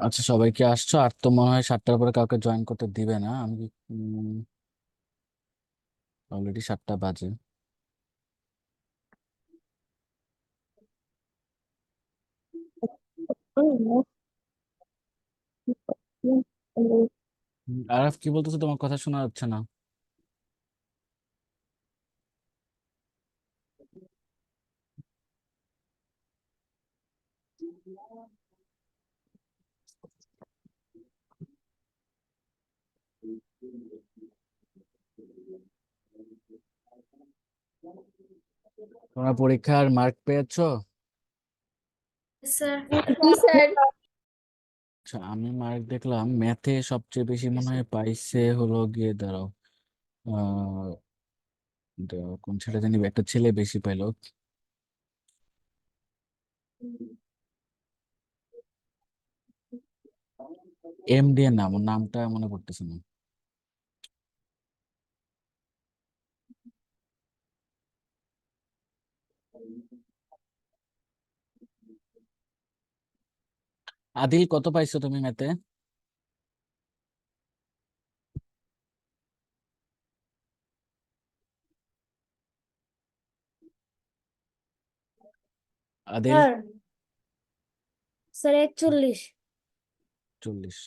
আচ্ছা, সবাই কি আসছো? আর তো মনে হয় 7টার পরে কাউকে জয়েন করতে দিবে না। আমি অলরেডি 7টা বাজে। আরাফ, কি বলতেছো? তোমার কথা শোনা যাচ্ছে না। তোমরা পরীক্ষার মার্ক পেয়েছো? স্যার। জি স্যার। আচ্ছা, আমি মার্ক দেখলাম ম্যাথে সবচেয়ে বেশি মনে হয় পাইছে হলো গিয়ে, দাঁড়াও, আহ কোন ছেলে জানি, একটা ছেলে বেশি পাইলো। এম ডি এর নাম, ওর নামটা মনে পড়তেছে না। আদিল, কত পাইছো তুমি ম্যাথে? আদিল? স্যার। স্যার 41। 40?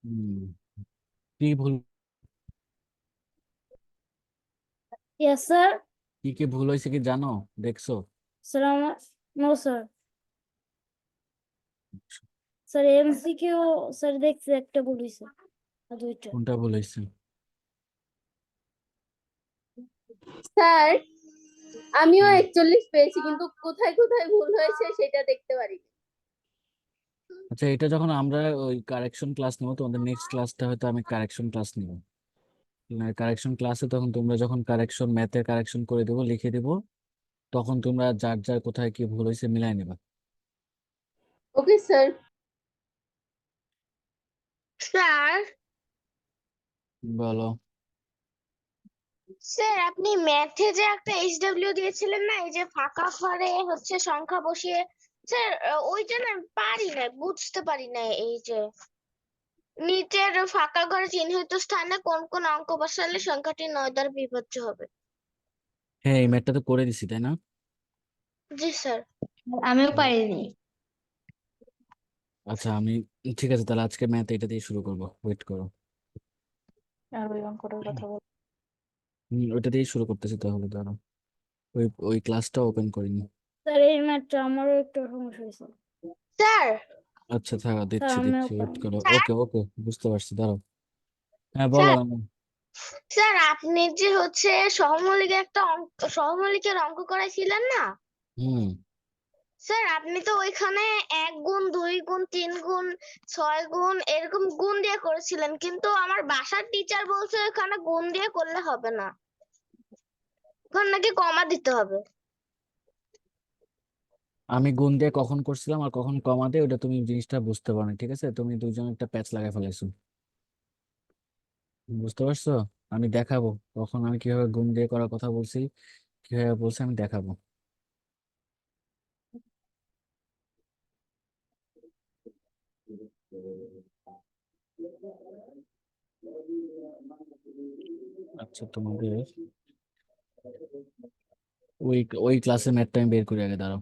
হম। কি ভুল? Yes sir. কি কি ভুল হয়েছে কি জানো? দেখছো? স্যার আমার no sir. Sir MCQ sir দেখছি একটা বলেছে আর দুইটা। কোনটা ভুল হয়েছে? স্যার, আমিও হুম। 41 পেয়েছি, কিন্তু কোথায় কোথায় ভুল হয়েছে সেটা দেখতে পারি। আচ্ছা, এটা যখন আমরা ওই কারেকশন ক্লাস নেবো, তোমাদের নেক্সট ক্লাসটা হয়তো আমি কারেকশন ক্লাস নিব। কারেকশন ক্লাসে তখন তোমরা যখন কারেকশন, ম্যাথের কারেকশন করে দেবো, লিখে দেবো, তখন তোমরা যার যার কোথায় কি ভুল হয়েছে মিলাই নেবা। Okay sir. স্যার। বলো। স্যার, আপনি ম্যাথে যে একটা এইচডব্লিউ দিয়েছিলেন না, এই যে ফাঁকা ঘরে হচ্ছে সংখ্যা বসিয়ে, স্যার ওইটা না আমি পারি না, বুঝতে পারি না। এই যে নিচের ফাঁকা ঘরে চিহ্নিত স্থানে কোন কোন অঙ্ক বসালে সংখ্যাটি 9 দ্বারা বিভাজ্য হবে? হ্যাঁ, এই ম্যাথটা তো করে দিছি, তাই না? জি স্যার। আমিও হুম। পারিনি। আচ্ছা, আমি ঠিক আছে, তাহলে আজকে ম্যাথ এটা দিয়ে শুরু করবো, ওয়েট করো। আর ওই অঙ্কটার কথা বল। ওইটা দিয়ে শুরু করতেছি তাহলে, দাঁড়াও। ওই ওই ক্লাসটা ওপেন করিনি। স্যার এই ম্যাথটা আমারও একটু সমস্যা হয়েছে। স্যার। আচ্ছা, থাকা, স্যার দিচ্ছি আমিও দিচ্ছি, ওয়েট পারিনি। করো। স্যার। ওকে ওকে, বুঝতে পারছি, দাঁড়াও। হ্যাঁ, বলো স্যার। রানু। স্যার, আপনি যে হচ্ছে সহমৌলিকের একটা অঙ্ক, সহমৌলিকের অঙ্ক করাইছিলেন না? হুম। স্যার, আপনি তো ওইখানে 1 গুণ 2 গুণ 3 গুণ 6 গুণ এরকম গুণ দিয়ে করেছিলেন, কিন্তু আমার বাসার টিচার বলছে ওখানে গুণ দিয়ে করলে হবে না, ওখানে নাকি কমা দিতে হবে। আমি গুণ দিয়ে কখন করছিলাম আর কখন কমা দিয়ে, ওটা তুমি জিনিসটা বুঝতে পারো না, ঠিক আছে? তুমি দুইজন একটা প্যাচ লাগাই ফেলাইছো, বুঝতে পারছো? আমি দেখাবো কখন আমি কিভাবে গুণ দিয়ে করার কথা বলছি, কিভাবে বলছি আমি দেখাবো। আচ্ছা, তোমাদের ওই ওই ক্লাসের ম্যাথটা আমি বের করি আগে, দাঁড়াও।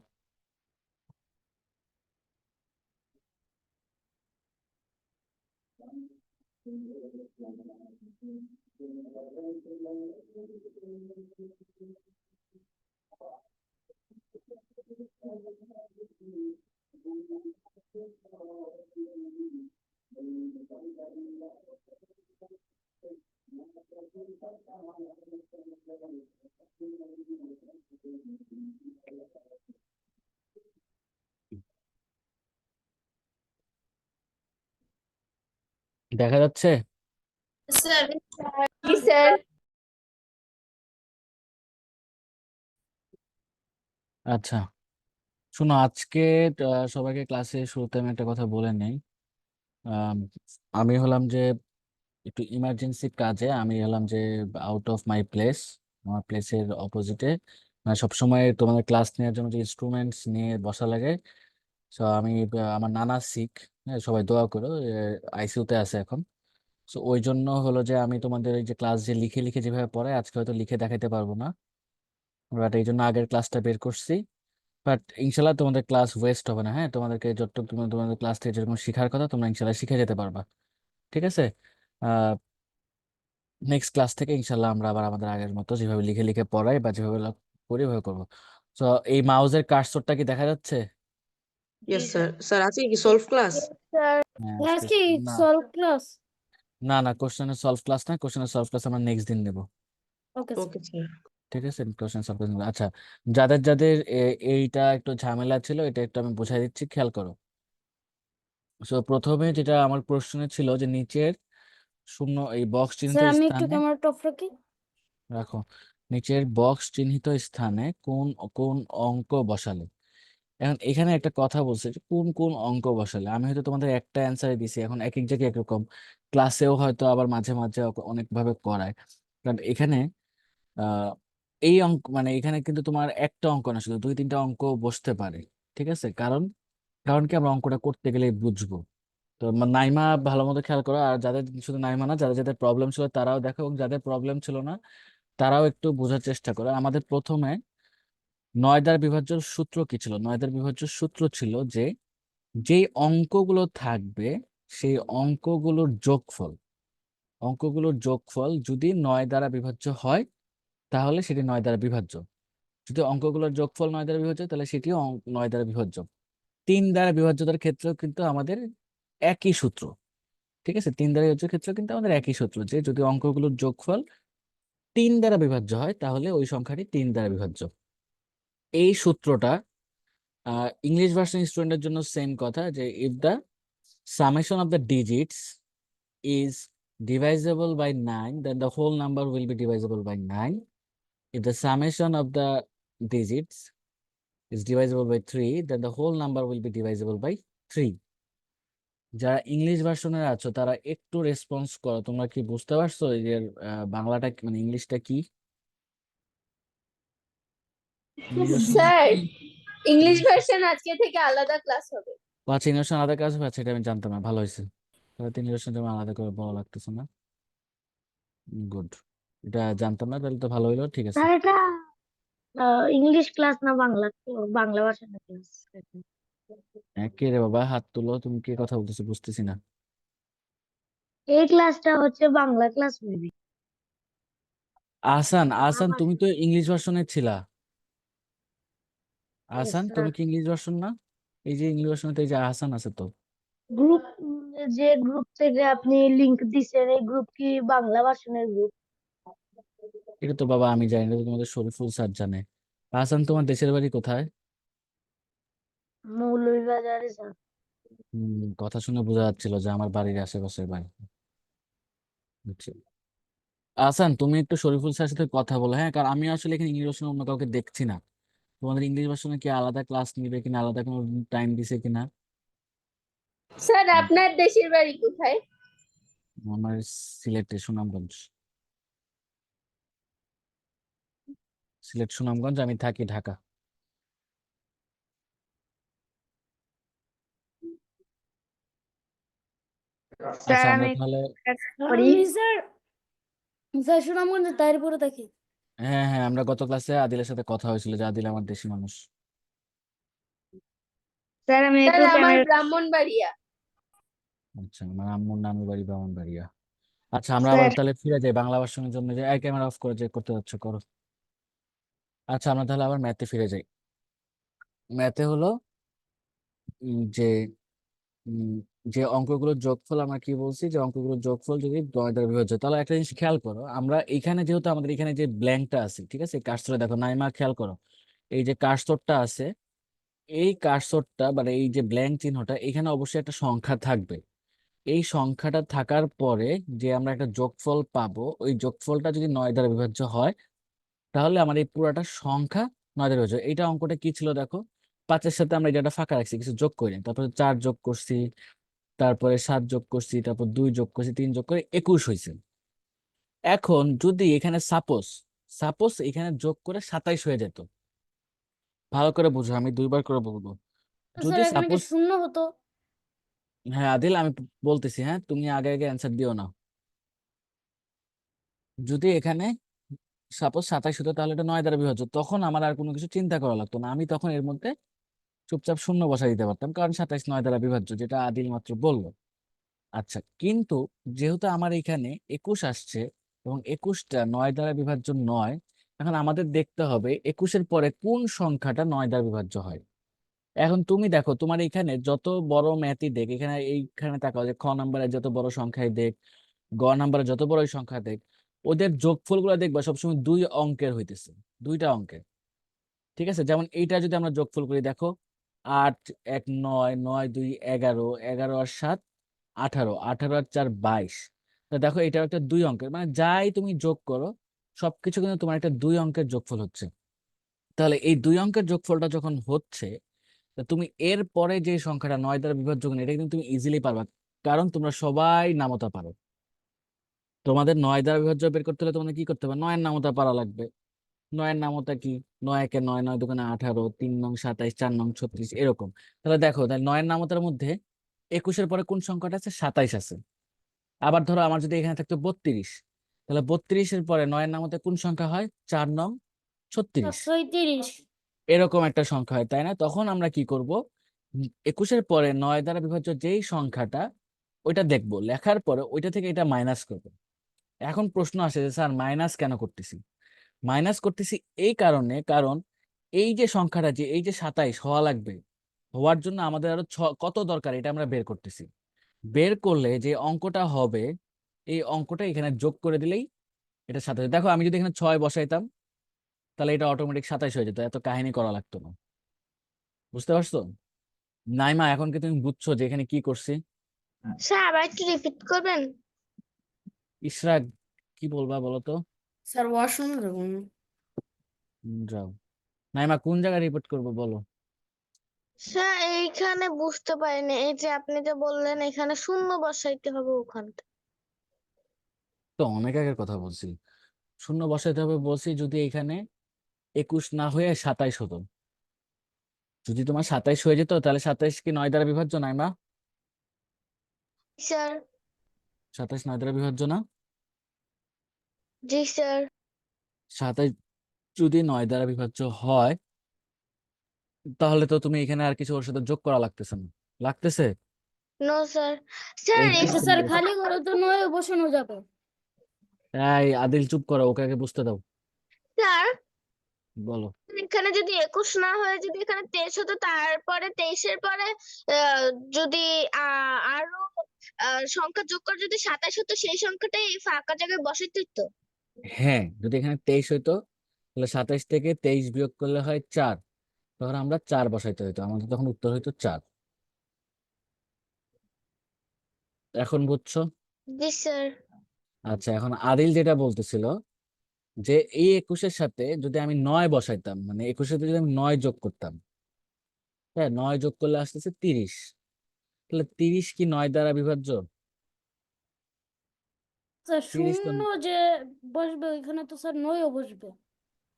দেখা যাচ্ছে? স্যার। জি স্যার। আচ্ছা, শোনো, আজকে সবাইকে ক্লাসে শুরুতে আমি একটা কথা বলে নেই। আম, আমি হলাম যে একটু ইমার্জেন্সি কাজে, আমি হলাম যে আউট অফ মাই প্লেস, আমার প্লেসের অপোজিটে। সবসময় তোমাদের ক্লাস নেওয়ার জন্য যে ইনস্ট্রুমেন্টস নিয়ে বসা লাগে, সো আমি আমার নানা সিক, হ্যাঁ, সবাই দোয়া করো, আইসিইউতে আছে এখন। সো ওই জন্য হলো যে আমি তোমাদের এই যে ক্লাস যে লিখে লিখে যেভাবে পড়াই, আজকে হয়তো লিখে দেখাইতে পারবো না, বাট এই জন্য আগের ক্লাসটা বের করছি। বাট ইনশাল্লাহ তোমাদের ক্লাস ওয়েস্ট হবে না, হ্যাঁ, তোমাদেরকে যতটুকু তোমাদের ক্লাস থেকে যেরকম শেখার কথা তোমরা ইনশাল্লাহ শিখে যেতে পারবা। ঠিক আছে? নেক্সট ক্লাস থেকে ইনশাল্লাহ আমরা আবার আমাদের আগের মতো যেভাবে লিখে লিখে পড়াই বা যেভাবে করি ওইভাবে করবো। তো এই মাউসের কার্সরটা কি দেখা যাচ্ছে? Yes sir. স্যার আছে কি সলভ ক্লাস? স্যার হ্যাঁ, আজকে না সলভ ক্লাস। না না, কোশ্চেনের সলভ ক্লাস না, কোশ্চেনের সলভ ক্লাস আমরা নেক্সট দিন নেব। ওকে ওকে স্যার। ঠিক আছে, কোশ্চেন সলভ ক্লাস। আচ্ছা, যাদের যাদের এইটা একটু ঝামেলা ছিল এটা একটু আমি বুঝাই দিচ্ছি, খেয়াল করো। সো প্রথমে যেটা আমার প্রশ্নে ছিল যে নিচের শূন্য এই বক্স চিহ্নিত স্যার আমি একটু স্থানে ক্যামেরাটা অফ রাখি। রাখো, নিচের বক্স চিহ্নিত স্থানে কোন কোন অঙ্ক বসালে। এখন এখানে একটা কথা বলছে যে কোন কোন অঙ্ক বসালে, আমি হয়তো তোমাদের একটা অ্যান্সারে দিছি, এখন এক এক জায়গায় একরকম, ক্লাসেও হয়তো আবার মাঝে মাঝে অনেক ভাবে করায়। কারণ এখানে আহ এই অঙ্ক মানে এখানে কিন্তু তোমার একটা অঙ্ক না, শুধু দুই তিনটা অঙ্ক বসতে পারে। ঠিক আছে? কারণ কারণ কি আমরা অঙ্কটা করতে গেলে বুঝবো। তো নাইমা ভালো মতো খেয়াল করো, আর যাদের শুধু নাইমা না, যাদের যাদের প্রবলেম ছিল তারাও দেখো, এবং যাদের প্রবলেম ছিল না তারাও একটু বোঝার চেষ্টা করো। আমাদের প্রথমে 9 দ্বারা বিভাজ্য সূত্র কি ছিল? 9 দ্বারা বিভাজ্য সূত্র ছিল যে যেই অঙ্কগুলো থাকবে সেই অঙ্কগুলোর যোগফল যদি 9 দ্বারা বিভাজ্য হয় তাহলে সেটি 9 দ্বারা বিভাজ্য। যদি অঙ্কগুলোর যোগফল 9 দ্বারা বিভাজ্য তাহলে সেটিও 9 দ্বারা বিভাজ্য। 3 দ্বারা বিভাজ্যতার ক্ষেত্রেও কিন্তু আমাদের একই সূত্র। ঠিক আছে? 3 দ্বারা বিভাজ্যের ক্ষেত্রেও কিন্তু আমাদের একই সূত্র, যে যদি অঙ্কগুলোর যোগফল 3 দ্বারা বিভাজ্য হয় তাহলে ওই সংখ্যাটি 3 দ্বারা বিভাজ্য। এই সূত্রটা ইংলিশ ভার্সন স্টুডেন্টের জন্য সেম কথা, যে if the summation of the digits is divisible by 9, then the whole number will be divisible by 9. If the summation of the digits is divisible by 3, then the whole number will be divisible by 3. যারা English ভার্সনের আছো তারা একটু response করো, তোমরা কি বুঝতে পারছো এই যে বাংলাটা মানে ইংলিশটা কি? English version sir English version আজকে থেকে আলাদা ক্লাস হবে। আচ্ছা, ইংলিশ ভার্সন আলাদা কাজ আছে, এটা আমি জানতাম না, ভালো হয়েছে। তাহলে তো ইংলিশ ভার্সন যেমন আলাদা করে বলা লাগতেছে না। গুড, এটা জানতাম না, তাহলে তো ভালো হইলো। ঠিক আছে। স্যার এটা ইংলিশ ক্লাস না বাংলা, বাংলা ভাষার ক্লাস? হ্যাঁ, কে রে বাবা, হাত তুলো, তুমি কে কথা বলতেছো বুঝতেছি না। এই ক্লাসটা হচ্ছে বাংলা ক্লাস মেবি। আহসান, আহসান তুমি তো ইংলিশ ভার্সনে ছিলা। আহসান স্যার তুমি কি ইংলিশ ভার্সন না? এই যে ইংলিশ ভার্সনে তো এই যে আহসান আছে তো। গ্রুপ, যে গ্রুপ থেকে আপনি লিংক দিছেন এই গ্রুপ কি বাংলা ভার্সনের গ্রুপ? এটা তো বাবা আমি জানি না, এটা তো তোমাদের শরীফুল স্যার জানে। আহসান তোমার দেশের বাড়ি কোথায়? মৌলভীবাজারে স্যার। কথা শুনে বোঝা যাচ্ছিল যে আমার বাড়ির আশেপাশের বাড়ি। বুঝছি। আহসান তুমি একটু শরীফুল স্যারের সাথে কথা বলো, হ্যাঁ, কারণ আমি আসলে এখানে ইংলিশ ভার্সনে অন্য কাউকে দেখছি না। তোমাদের ইংলিশ ভার্সনে কি আলাদা ক্লাস নিবে কিনা, আলাদা কোনো টাইম দিছে কিনা? স্যার আপনার দেশের বাড়ি কোথায়? আমার সিলেটে সুনামগঞ্জ। সিলেট সুনামগঞ্জ, আমি থাকি ঢাকা। আচ্ছা, স্যার আমরা আমি তাহলে আমি স্যার স্যার সুনামগঞ্জে তাইরপুরে থাকি। হ্যাঁ হ্যাঁ, আমরা গত ক্লাসে আদিলের সাথে কথা হয়েছিল, যে আদিল আমার দেশি মানুষ। স্যার আমি স্যার একটু আমার ক্যামেরা। ব্রাহ্মণবাড়িয়া। আচ্ছা, আমার আম্মুর নামের বাড়ি ব্রাহ্মণবাড়িয়া। আচ্ছা, আমরা আবার স্যার তাহলে ফিরে যাই বাংলা ভার্সনের জন্য, যে এই ক্যামেরা অফ করে যে করতে যাচ্ছ করো। আচ্ছা, আমরা তাহলে আবার ম্যাথে ফিরে যাই। ম্যাথে হলো যে উম, যে অঙ্কগুলোর যোগফল, আমরা কি বলছি, যে অঙ্কগুলোর যোগফল যদি 9 দ্বারা বিভাজ্য, তাহলে একটা জিনিস খেয়াল করো, আমরা এখানে যেহেতু আমাদের এখানে যে ব্ল্যাঙ্কটা আছে, ঠিক আছে, কার্সরে দেখো, নাইমা খেয়াল করো, এই যে কার্সরটা আছে, এই কার্সরটা মানে এই যে ব্ল্যাঙ্ক চিহ্নটা, এখানে অবশ্যই একটা সংখ্যা থাকবে। এই সংখ্যাটা থাকার পরে যে আমরা একটা যোগফল পাবো, ওই যোগফলটা যদি 9 দ্বারা বিভাজ্য হয় তাহলে আমার এই পুরাটা সংখ্যা 9 দ্বারা বিভাজ্য। এইটা অঙ্কটা কি ছিল দেখো, 5-এর সাথে আমরা এটা ফাঁকা রাখছি, কিছু যোগ করি নাই। তারপরে 4 যোগ করছি, তারপরে 7 যোগ করছি, তারপর 2 যোগ করছি, 3 যোগ করে 21 হয়েছে। এখন যদি এখানে সাপোজ সাপোজ এখানে যোগ করে 27 হয়ে যেত, ভালো করে বুঝো, আমি দুইবার করে বলবো, যদি স্যার এখানে কি সাপোজ, শূন্য হতো? হ্যাঁ আদিল আমি বলতেছি, হ্যাঁ তুমি আগে আগে অ্যান্সার দিও না। যদি এখানে সাপোজ 27 হতো তাহলে এটা 9 দ্বারা বিভাজ্য, তখন আমার আর কোনো কিছু চিন্তা করা লাগতো না, আমি তখন এর মধ্যে চুপচাপ শূন্য বসাই দিতে পারতাম, কারণ 27 9 দ্বারা বিভাজ্য, যেটা আদিল মাত্র বললো। আচ্ছা, কিন্তু যেহেতু আমার এখানে 21 আসছে এবং 21টা 9 দ্বারা বিভাজ্য নয়, এখন আমাদের দেখতে হবে 21-এর পরে কোন সংখ্যাটা 9 দ্বারা বিভাজ্য হয়। এখন তুমি দেখো, তোমার এখানে যত বড় ম্যাথই দেখ, এখানে এইখানে তাকাও যে খ নাম্বারে যত বড় সংখ্যায় দেখ, গ নাম্বারে যত বড় সংখ্যা দেখ, ওদের যোগফল গুলো দেখবা সবসময় 2 অঙ্কের হইতেছে, 2টা অঙ্কের। ঠিক আছে, যেমন এইটা যদি আমরা যোগফল করি, দেখো 8 1 9, 9 2 11, 11 আর 7 18, 18 আর 4 22। তো দেখো এটা একটা 2 অঙ্কের, মানে যাই তুমি যোগ করো সবকিছু কিন্তু তোমার একটা 2 অঙ্কের যোগফল হচ্ছে। তাহলে এই 2 অঙ্কের যোগফলটা যখন হচ্ছে, তা তুমি এর পরে যে সংখ্যাটা 9 দ্বারা বিভাজ্য কিনা এটা কিন্তু তুমি ইজিলি পারবা, কারণ তোমরা সবাই নামতা পারো। তোমাদের 9 দ্বারা বিভাজ্য বের করতে হলে তোমাদের কি করতে হবে, 9 এর নামতা পারা লাগবে। 9 এর নামতা কি, 9 একে 9, 9 দুগুণে 18, 3 নং 27, 4 নং 36, এরকম। তাহলে দেখো, তাহলে 9 এর নামতার মধ্যে 21-এর পরে কোন সংখ্যাটা আছে, 27 আছে। আবার ধরো আমার যদি এখানে থাকতো 32, তাহলে 32-এর পরে 9 এর নামতে কোন সংখ্যা হয়, 4 নং 36, 36। এরকম একটা সংখ্যা হয়, তাই না? তখন আমরা কি করব, 21-এর পরে 9 দ্বারা বিভাজ্য যেই সংখ্যাটা, ওইটা দেখবো, লেখার পরে ওইটা থেকে এটা মাইনাস করবো। এখন প্রশ্ন আসে যে স্যার মাইনাস কেন করতেছি? মাইনাস করতেছি এই কারণে, কারণ এই যে সংখ্যাটা, যে এই যে 27 হওয়া লাগবে, হওয়ার জন্য আমাদের আরো কত দরকার এটা আমরা বের করতেছি। বের করলে যে অঙ্কটা হবে, এই অঙ্কটা এখানে যোগ করে দিলেই এটা 27। দেখো আমি যদি এখানে 6 বসাইতাম তাহলে এটা অটোমেটিক 27 হয়ে যেত, এত কাহিনী করা লাগতো না। বুঝতে পারছো নাইমা? এখন কি তুমি বুঝছো যে এখানে কি করছি? স্যার আবার একটু রিপিট করবেন? ইশরাক, কি বলবা বলো তো? স্যার ওয়াশরুম যাবো। যাও। নাইমা কোন জায়গায় রিপোর্ট করবো বলো? স্যার এইখানে বুঝতে পারিনি, এই যে আপনি যে বললেন এখানে শূন্য বসাইতে হবে ওখানটা। তো অনেক আগের কথা বলছি, শূন্য বসাইতে হবে বলছি যদি এখানে 21 না হয়ে 27 হতো। যদি তোমার 27 হয়ে যেত তাহলে 27 কি 9 দ্বারা বিভাজ্য, নাইমা? স্যার। 27 9 দ্বারা বিভাজ্য না? জি স্যার। 27 যদি 9 দ্বারা বিভাজ্য হয়, তাহলে তো তুমি এখানে আর কিছু ওর সাথে যোগ করা লাগতেছে না, লাগতেছে? No sir. স্যার এইটাই আচ্ছা স্যার, সুন্দর। খালি করে তো নয় বসানো যাবে। এই আদিল চুপ করো, ওকে আগে বুঝতে দাও। স্যার বলো। এখানে যদি 21 না হয়ে যদি এখানে 23 হতো, তারপরে 23-এর পরে আহ, যদি আরো সংখ্যা যোগ করে যদি 27 হতো, সেই সংখ্যাটাই ফাঁকা জায়গায় বসাইতে হতো। হ্যাঁ, যদি এখানে 23 হইতো তাহলে 27 থেকে 23 বিয়োগ করলে হয় 4, তখন আমরা 4 বসাইতে হইতো, আমাদের তখন উত্তর হইতো 4। এখন বুঝছো? জি স্যার। আচ্ছা, এখন আদিল যেটা বলতেছিল যে এই 21-এর সাথে যদি আমি 9 বসাইতাম, মানে 21-এর সাথে যদি আমি 9 যোগ করতাম, হ্যাঁ 9 যোগ করলে আসতেছে 30, তাহলে 30 কি 9 দ্বারা বিভাজ্য? স্যার 30 তো শূন্য যে বসবে ওইখানে তো স্যার নয়ও বসবে।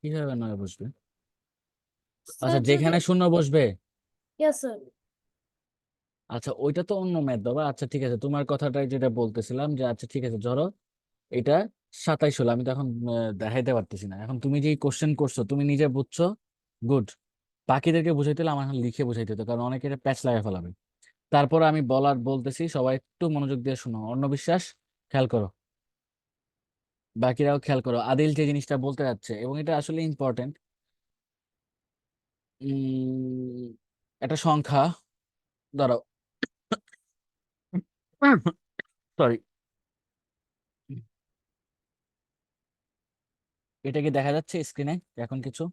কিভাবে 9 বসবে? আচ্ছা, স্যার যদি, যেখানে শূন্য বসবে। Yes sir. আচ্ছা, ওইটা তো অন্য ম্যাথ বাবা। আচ্ছা ঠিক আছে, তোমার কথাটাই যেটা বলতেছিলাম যে আচ্ছা ঠিক আছে, ধরো এটা 27 হলো, আমি তো এখন দেখাইতে পারতেছি না। এখন তুমি যে কোশ্চেন করছো তুমি নিজে বুঝছো, গুড। বাকিদেরকে বুঝাইতে হলে আমার এখন লিখে বুঝাইতে হতো, কারণ অনেকে এটা প্যাচ লাগাই ফেলাবে। তারপর আমি বলতেছি, সবাই একটু মনোযোগ দিয়ে শোনো। অন্য বিশ্বাস, খেয়াল করো, বাকিরাও খেয়াল করো, আদিল যে জিনিসটা বলতে যাচ্ছে এবং এটা আসলে ইম্পর্টেন্ট। একটা সংখ্যা, দাঁড়াও, সরি, এটা কি দেখা যাচ্ছে স্ক্রিনে এখন কিছু?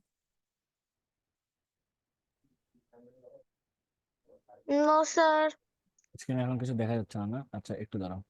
No sir. স্ক্রিনে এখন কিছু দেখা যাচ্ছে না, না? আচ্ছা একটু দাঁড়াও।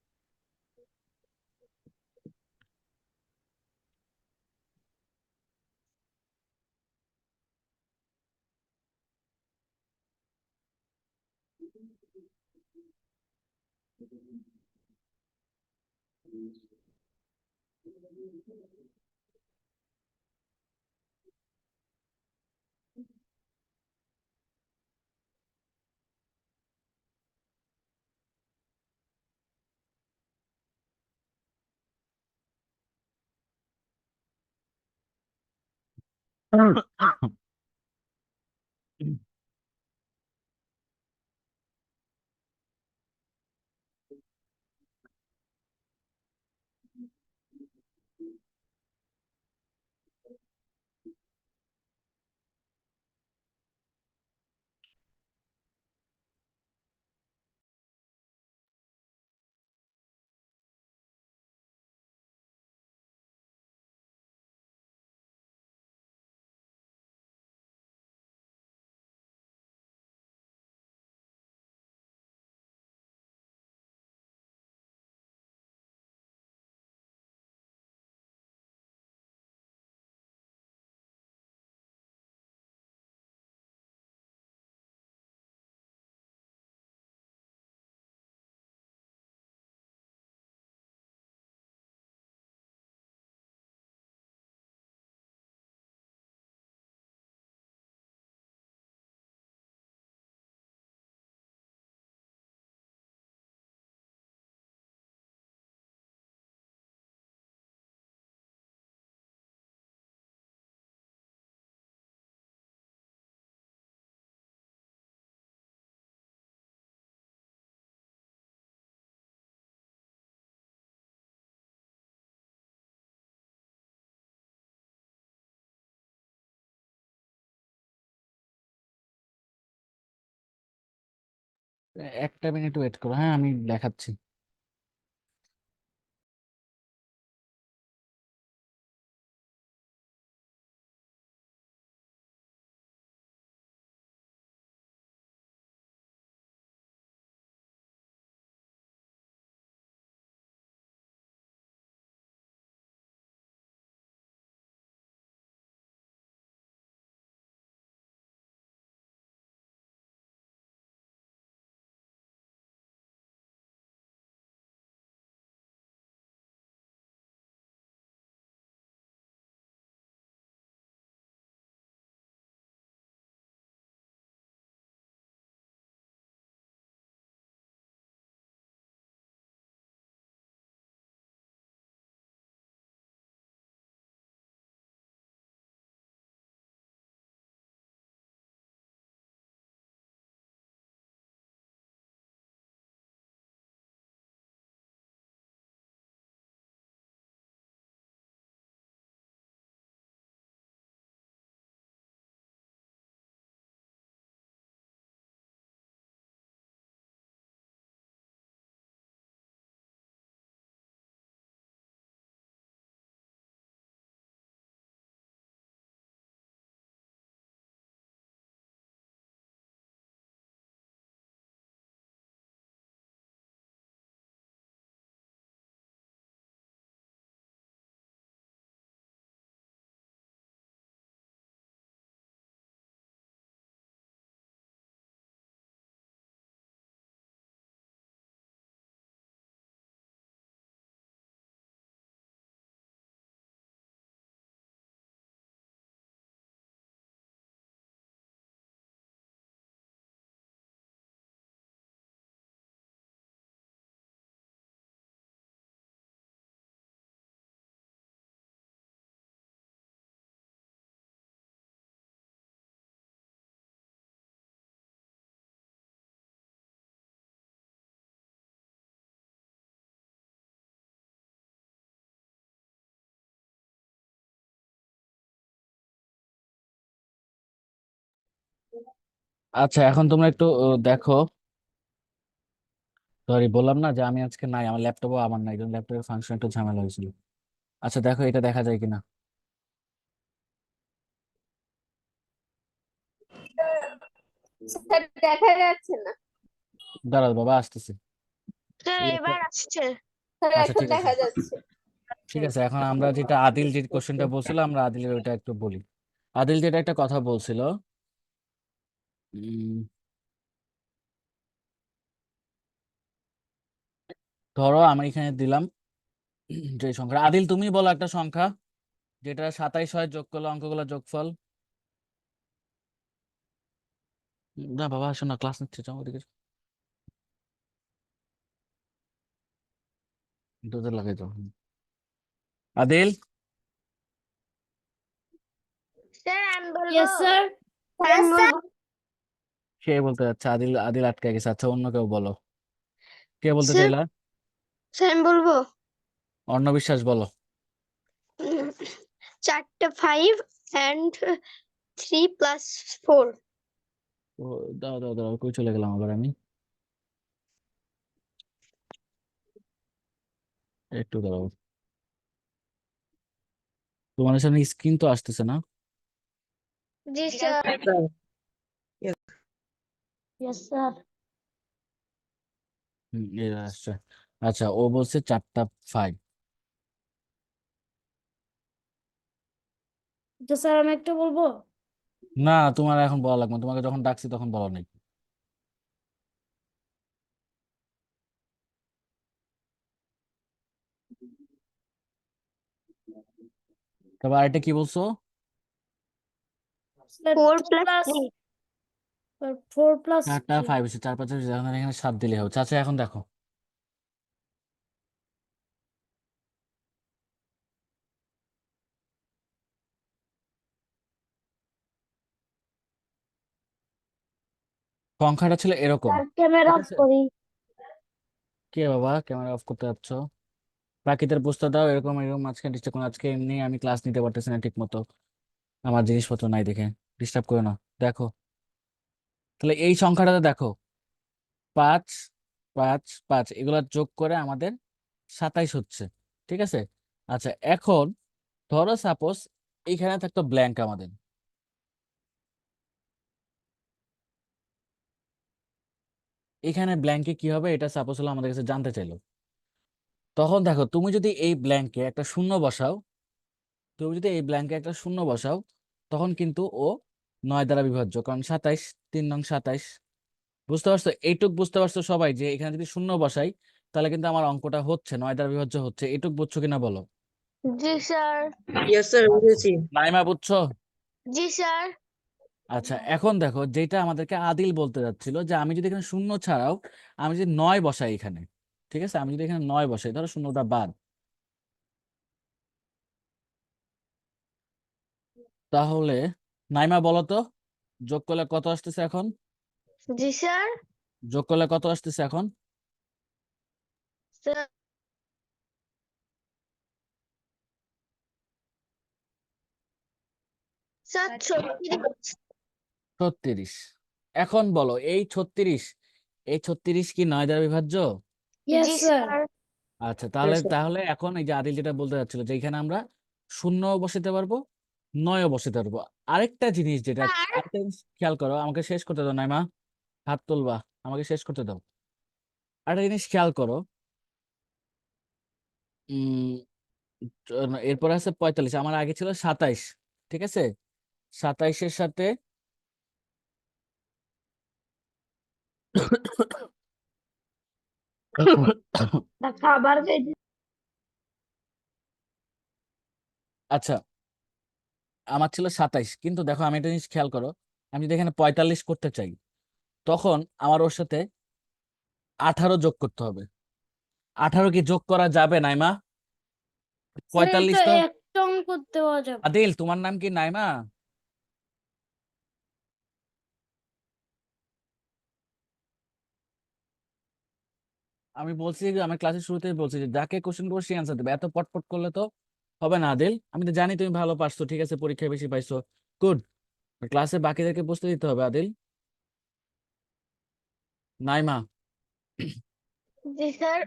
একটা মিনিট ওয়েট করো, হ্যাঁ আমি দেখাচ্ছি। আচ্ছা এখন তোমরা একটু দেখো, সরি বললাম না যে আমি আজকে নাই, আমার ল্যাপটপও আমার নাই, ল্যাপটপের ফাংশন একটু ঝামেলা হয়েছিল। আচ্ছা দেখো এটা দেখা যায় কিনা। স্যার দেখা যাচ্ছে না। দাঁড়াও বাবা আসতেছে। স্যার এই একটা, এবার আসছে। স্যার আচ্ছা এখন ঠিক আছে, দেখা যাচ্ছে। ঠিক আছে। এখন আমরা যেটা আদিল যে কোশ্চেনটা বলছিল, আমরা আদিলের ওইটা একটু বলি। আদিল যেটা একটা কথা বলছিল, উম, ধরো আমি এখানে দিলাম যে সংখ্যা, আদিল তুমি বলো একটা সংখ্যা যেটা 27 হয় যোগ করলে অঙ্কগুলো যোগফল। না বাবা আসো না, ক্লাস নিচ্ছে, যাও ওদিকে যাও। তোদের লাগাই যাও। আদিল, স্যার আমি বলবো ইয়েস স্যার। আমি বলবো কে বলতে যাচ্ছে? আদিল, আদিল আটকে গেছে। আচ্ছা, অন্য কেউ বলো। কে বলতে স্যার চাইলা? স্যার আমি বলবো অর্ণ বিশ্বাস বলো। 4টে 5 and 3 plus 4 ও, দাও দাও দাও, কই চলে গেলাম আবার আমি? একটু দাঁড়াও, তোমার সামনে স্ক্রিন তো আসতেছে না? জি sir Sir, yes. Yes sir. এই আসছে। আচ্ছা, ও বলছে 4টা 5। তো স্যার আমি একটা বলবো। না, তোমার এখন বলা লাগবে না, তোমাকে যখন ডাকছি তখন বলো নাই। তবে আরেকটা কি বলছো? স্যার 4 2 plus প্লাস 3 4 প্লাস 4টা 5 হচ্ছে, 4 5 হচ্ছে, এখন এখানে 7 দিলে হচ্ছে। আচ্ছা, এখন দেখো, সংখ্যাটা ছিল এরকম, স্যার ক্যামেরা ঠিক অফ আছে? করি। কে বাবা ক্যামেরা অফ করতে যাচ্ছ? বাকিদের বুঝতে দাও, এরকম এরকম মাঝখানে ডিস্টার্ব করো। আজকে এমনি আমি ক্লাস নিতে পারতেছি না ঠিক মতো, আমার জিনিসপত্র নাই দেখে। ডিস্টার্ব করো না। দেখো, তাহলে এই সংখ্যাটাতে দেখো, 5 5 5 এগুলা যোগ করে আমাদের 27 হচ্ছে, ঠিক আছে? আচ্ছা, এখন ধরো সাপোজ এইখানে থাকতো ব্ল্যাঙ্ক আমাদের, এখানে ব্ল্যাঙ্কে কি হবে এটা সাপোজ হলো আমাদের কাছে জানতে চাইলো। তখন দেখো, তুমি যদি এই ব্ল্যাঙ্কে একটা শূন্য বসাও, তুমি যদি এই ব্ল্যাঙ্কে একটা শূন্য বসাও, তখন কিন্তু ও 9 দ্বারা বিভাজ্য, কারণ 27, 3 নং 27। বুঝতে পারছো? এইটুক বুঝতে পারছো সবাই যে এখানে যদি শূন্য বসাই তাহলে কিন্তু আমার অঙ্কটা হচ্ছে 9 দ্বারা বিভাজ্য হচ্ছে। এইটুক বুঝছো কিনা বলো? জি স্যার Yes, sir, আচ্ছা, বুঝেছি। নাইমা বুঝছো? জি স্যার আচ্ছা, এখন দেখো, যেটা আমাদেরকে আদিল বলতে যাচ্ছিল যে আমি যদি এখানে শূন্য ছাড়াও আমি যদি 9 বসাই এখানে, ঠিক আছে? আমি যদি এখানে 9 বসাই, ধরো শূন্যটা বাদ, তাহলে নাইমা বলো তো, যোগ করলে কত আসতেছে এখন? জি স্যার যোগ করলে কত আসতেছে এখন? Sir sir 36 36। এখন বলো, এই 36 কি 9 দ্বারা বিভাজ্য? ইয়েস জি স্যার। স্যার আচ্ছা, তাহলে Yes, sir. তাহলে এখন এই যে আদিল যেটা বলতে যাচ্ছিল যে এখানে আমরা শূন্য বসাতে পারবো, 9ও বসাতে পারবো। আরেকটা জিনিস যেটা, স্যার আরেকটা জিনিস খেয়াল করো, আমাকে শেষ করতে দাও নাইমা, হাত তুলবা, আমাকে শেষ করতে দাও। আরেকটা জিনিস খেয়াল করো, উম এরপর আছে 45, আমার আগে ছিল 27, ঠিক আছে? 27-এর সাথে খাবার খাইতে। আচ্ছা, আমার ছিল 27, কিন্তু দেখো আমি একটা জিনিস খেয়াল করো, আমি যদি এখানে 45 করতে চাই তখন আমার ওর সাথে 18 যোগ করতে হবে। 18 কি যোগ করা যাবে নাইমা? স্যার 45 এটা তো, একটা অঙ্ক দেওয়া যাবে। আদিল তোমার নাম কি নাইমা? আমি বলছি যে আমি ক্লাসের শুরুতেই বলছি যে যাকে কোশ্চেন করবো সে অ্যান্সার দেবে, এত পটপট করলে তো হবে না আদিল। আমি তো জানি তুমি ভালো পারছো, ঠিক আছে, পরীক্ষায় বেশি পাইছো, গুড। ক্লাসে বাকিদেরকে বুঝতে দিতে হবে আদিল। নাইমা, জি স্যার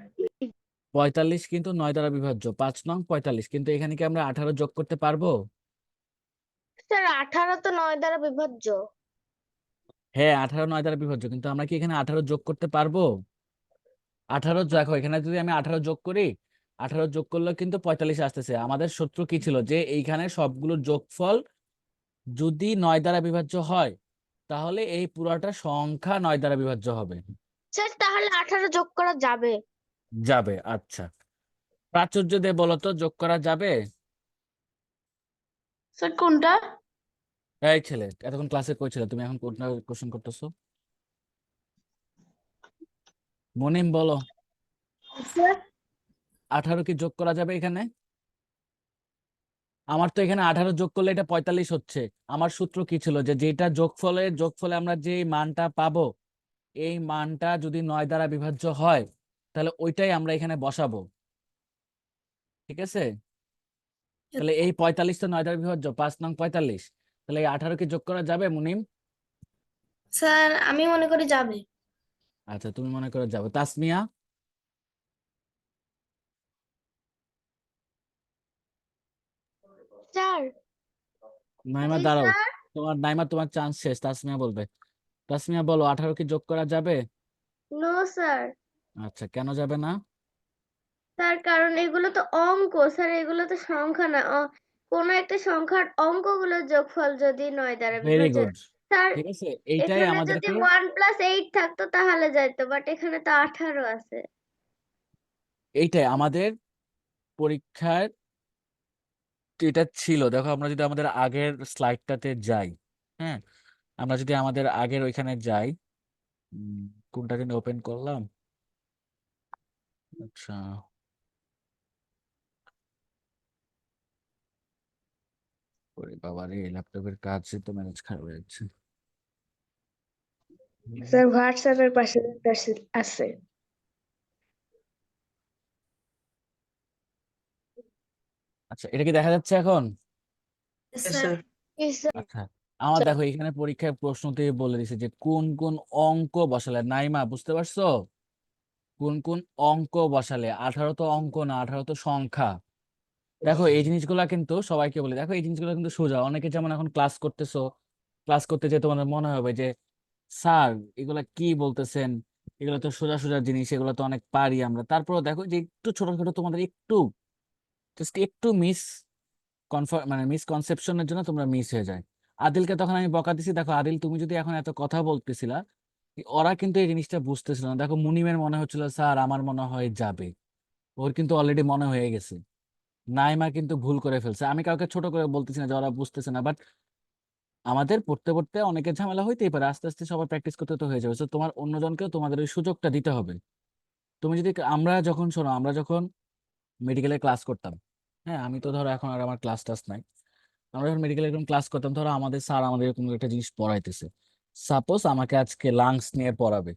45 কিন্তু 9 দ্বারা বিভাজ্য, 5 নং 45, কিন্তু এখানে কি আমরা 18 যোগ করতে পারবো? স্যার 18 তো 9 দ্বারা বিভাজ্য হ্যাঁ, 18 9 দ্বারা বিভাজ্য, কিন্তু আমরা কি এখানে 18 যোগ করতে পারবো? 18 দেখো, এখানে যদি আমি 18 যোগ করি, 18 যোগ করলে কিন্তু 45 আসতেছে। আমাদের সূত্র কি ছিল যে এইখানে সবগুলোর যোগফল যদি 9 দ্বারা বিভাজ্য হয় তাহলে এই পুরাটা সংখ্যা 9 দ্বারা বিভাজ্য হবে। স্যার তাহলে 18 যোগ করা যাবে যাবে, আচ্ছা। প্রাচুর্য দিয়ে বলো তো, যোগ করা যাবে? স্যার কোনটা? এই ছেলে, এতক্ষণ ক্লাসে কই ছিলে তুমি, এখন কোনটা কোশ্চেন করতেছো? মনিম বলো, স্যার 18 কি যোগ করা যাবে এখানে? আমার তো এখানে 18 যোগ করলে এটা 45 হচ্ছে। আমার সূত্র কি ছিল যে যেটা যোগফলে আমরা যে মানটা পাবো এই মানটা যদি 9 দ্বারা বিভাজ্য হয় তাহলে ওইটাই আমরা এখানে বসাবো। ঠিক আছে, তাহলে এই 45 তো 9 দ্বারা বিভাজ্য, 5 নং 45। তাহলে এই 18 কি যোগ করা যাবে মুনিম? স্যার আমি মনে করি যাবে। আচ্ছা, তুমি মনে করো যাবে। তাসমিয়া? স্যার নাইমা জি দাঁড়াও, স্যার। তোমার চান্স শেষ। তাসমিয়া বলবে। তাসমিয়া বলো, 18 কি যোগ করা যাবে? No sir. আচ্ছা, কেন যাবে না? স্যার কারণ এগুলো তো অঙ্ক স্যার, এগুলো তো সংখ্যা না। কোনো একটা সংখ্যার অঙ্কগুলোর যোগফল যদি 9 দ্বারা ভেরি বিভাজ্য। গুড। স্যার ঠিক আছে, এইটাই এখানে যদি আমাদেরকে 1+8 থাকতো তাহলে যাইতো, বাট এখানে তো 18 আছে। এইটাই আমাদের পরীক্ষার এটা ছিল। দেখো, আমরা যদি আমাদের আগের স্লাইডটাতে যাই, হ্যাঁ, আমরা যদি আমাদের আগের ওইখানে যাই, উম, কোনটা কিন্তু ওপেন করলাম। আচ্ছা, ওরে বাবা রে, ল্যাপটপের কাজ তো ম্যানেজ খারাপ হয়ে যাচ্ছে। স্যার হোয়াটসঅ্যাপের পাশে আছে। আচ্ছা, এটা কি দেখা যাচ্ছে এখন? Yes, sir sir. আচ্ছা, আমার দেখো এখানে পরীক্ষায় প্রশ্নতেই বলে দিছে যে কোন কোন অঙ্ক বসালে। নাইমা, বুঝতে পারছো? কোন কোন অঙ্ক বসালে। 18 তো অঙ্ক না, 18 তো সংখ্যা। দেখো এই জিনিসগুলা কিন্তু সবাইকে বলি, দেখো এই জিনিসগুলো কিন্তু সোজা। অনেকে যেমন এখন ক্লাস করতেছো, ক্লাস করতে যে তোমাদের মনে হবে যে স্যার এগুলা কি বলতেছেন, এগুলো তো সোজা সোজা জিনিস, এগুলো তো অনেক পারি আমরা। তারপরে দেখো যে একটু ছোটখাটো তোমাদের একটু জাস্ট একটু মিসকনসেপশনের জন্য তোমরা মিস হয়ে যায়। আদিলকে তখন আমি বকা দিছি। দেখো আদিল, তুমি যদি এখন এত কথা বলতেছিলা, ওরা কিন্তু এই জিনিসটা বুঝতেছিল না। দেখো মুনিমের মনে হচ্ছিল স্যার আমার মনে হয় যাবে, ওর কিন্তু অলরেডি মনে হয়ে গেছে। নাইমা কিন্তু ভুল করে ফেলছে। আমি কাউকে ছোট করে বলতেছি না যে ওরা বুঝতেছে না, বাট আমাদের পড়তে পড়তে অনেকের ঝামেলা হইতেই পারে। আস্তে আস্তে সবার প্র্যাকটিস করতে তো হয়ে যাবে। তো তোমার অন্যজনকেও তোমাদের ওই সুযোগটা দিতে হবে। তুমি যদি, আমরা যখন, শোনো, আমরা যখন মেডিকেলে ক্লাস করতাম, হ্যাঁ, আমি তো ধরো এখন আর আমার ক্লাস টাস নাই। আমরা যখন মেডিকেলে এরকম ক্লাস করতাম, ধরো আমাদের স্যার আমাদের কোনো একটা জিনিস পড়াইতেছে। সাপোজ আমাকে আজকে লাংস নিয়ে পড়াবে,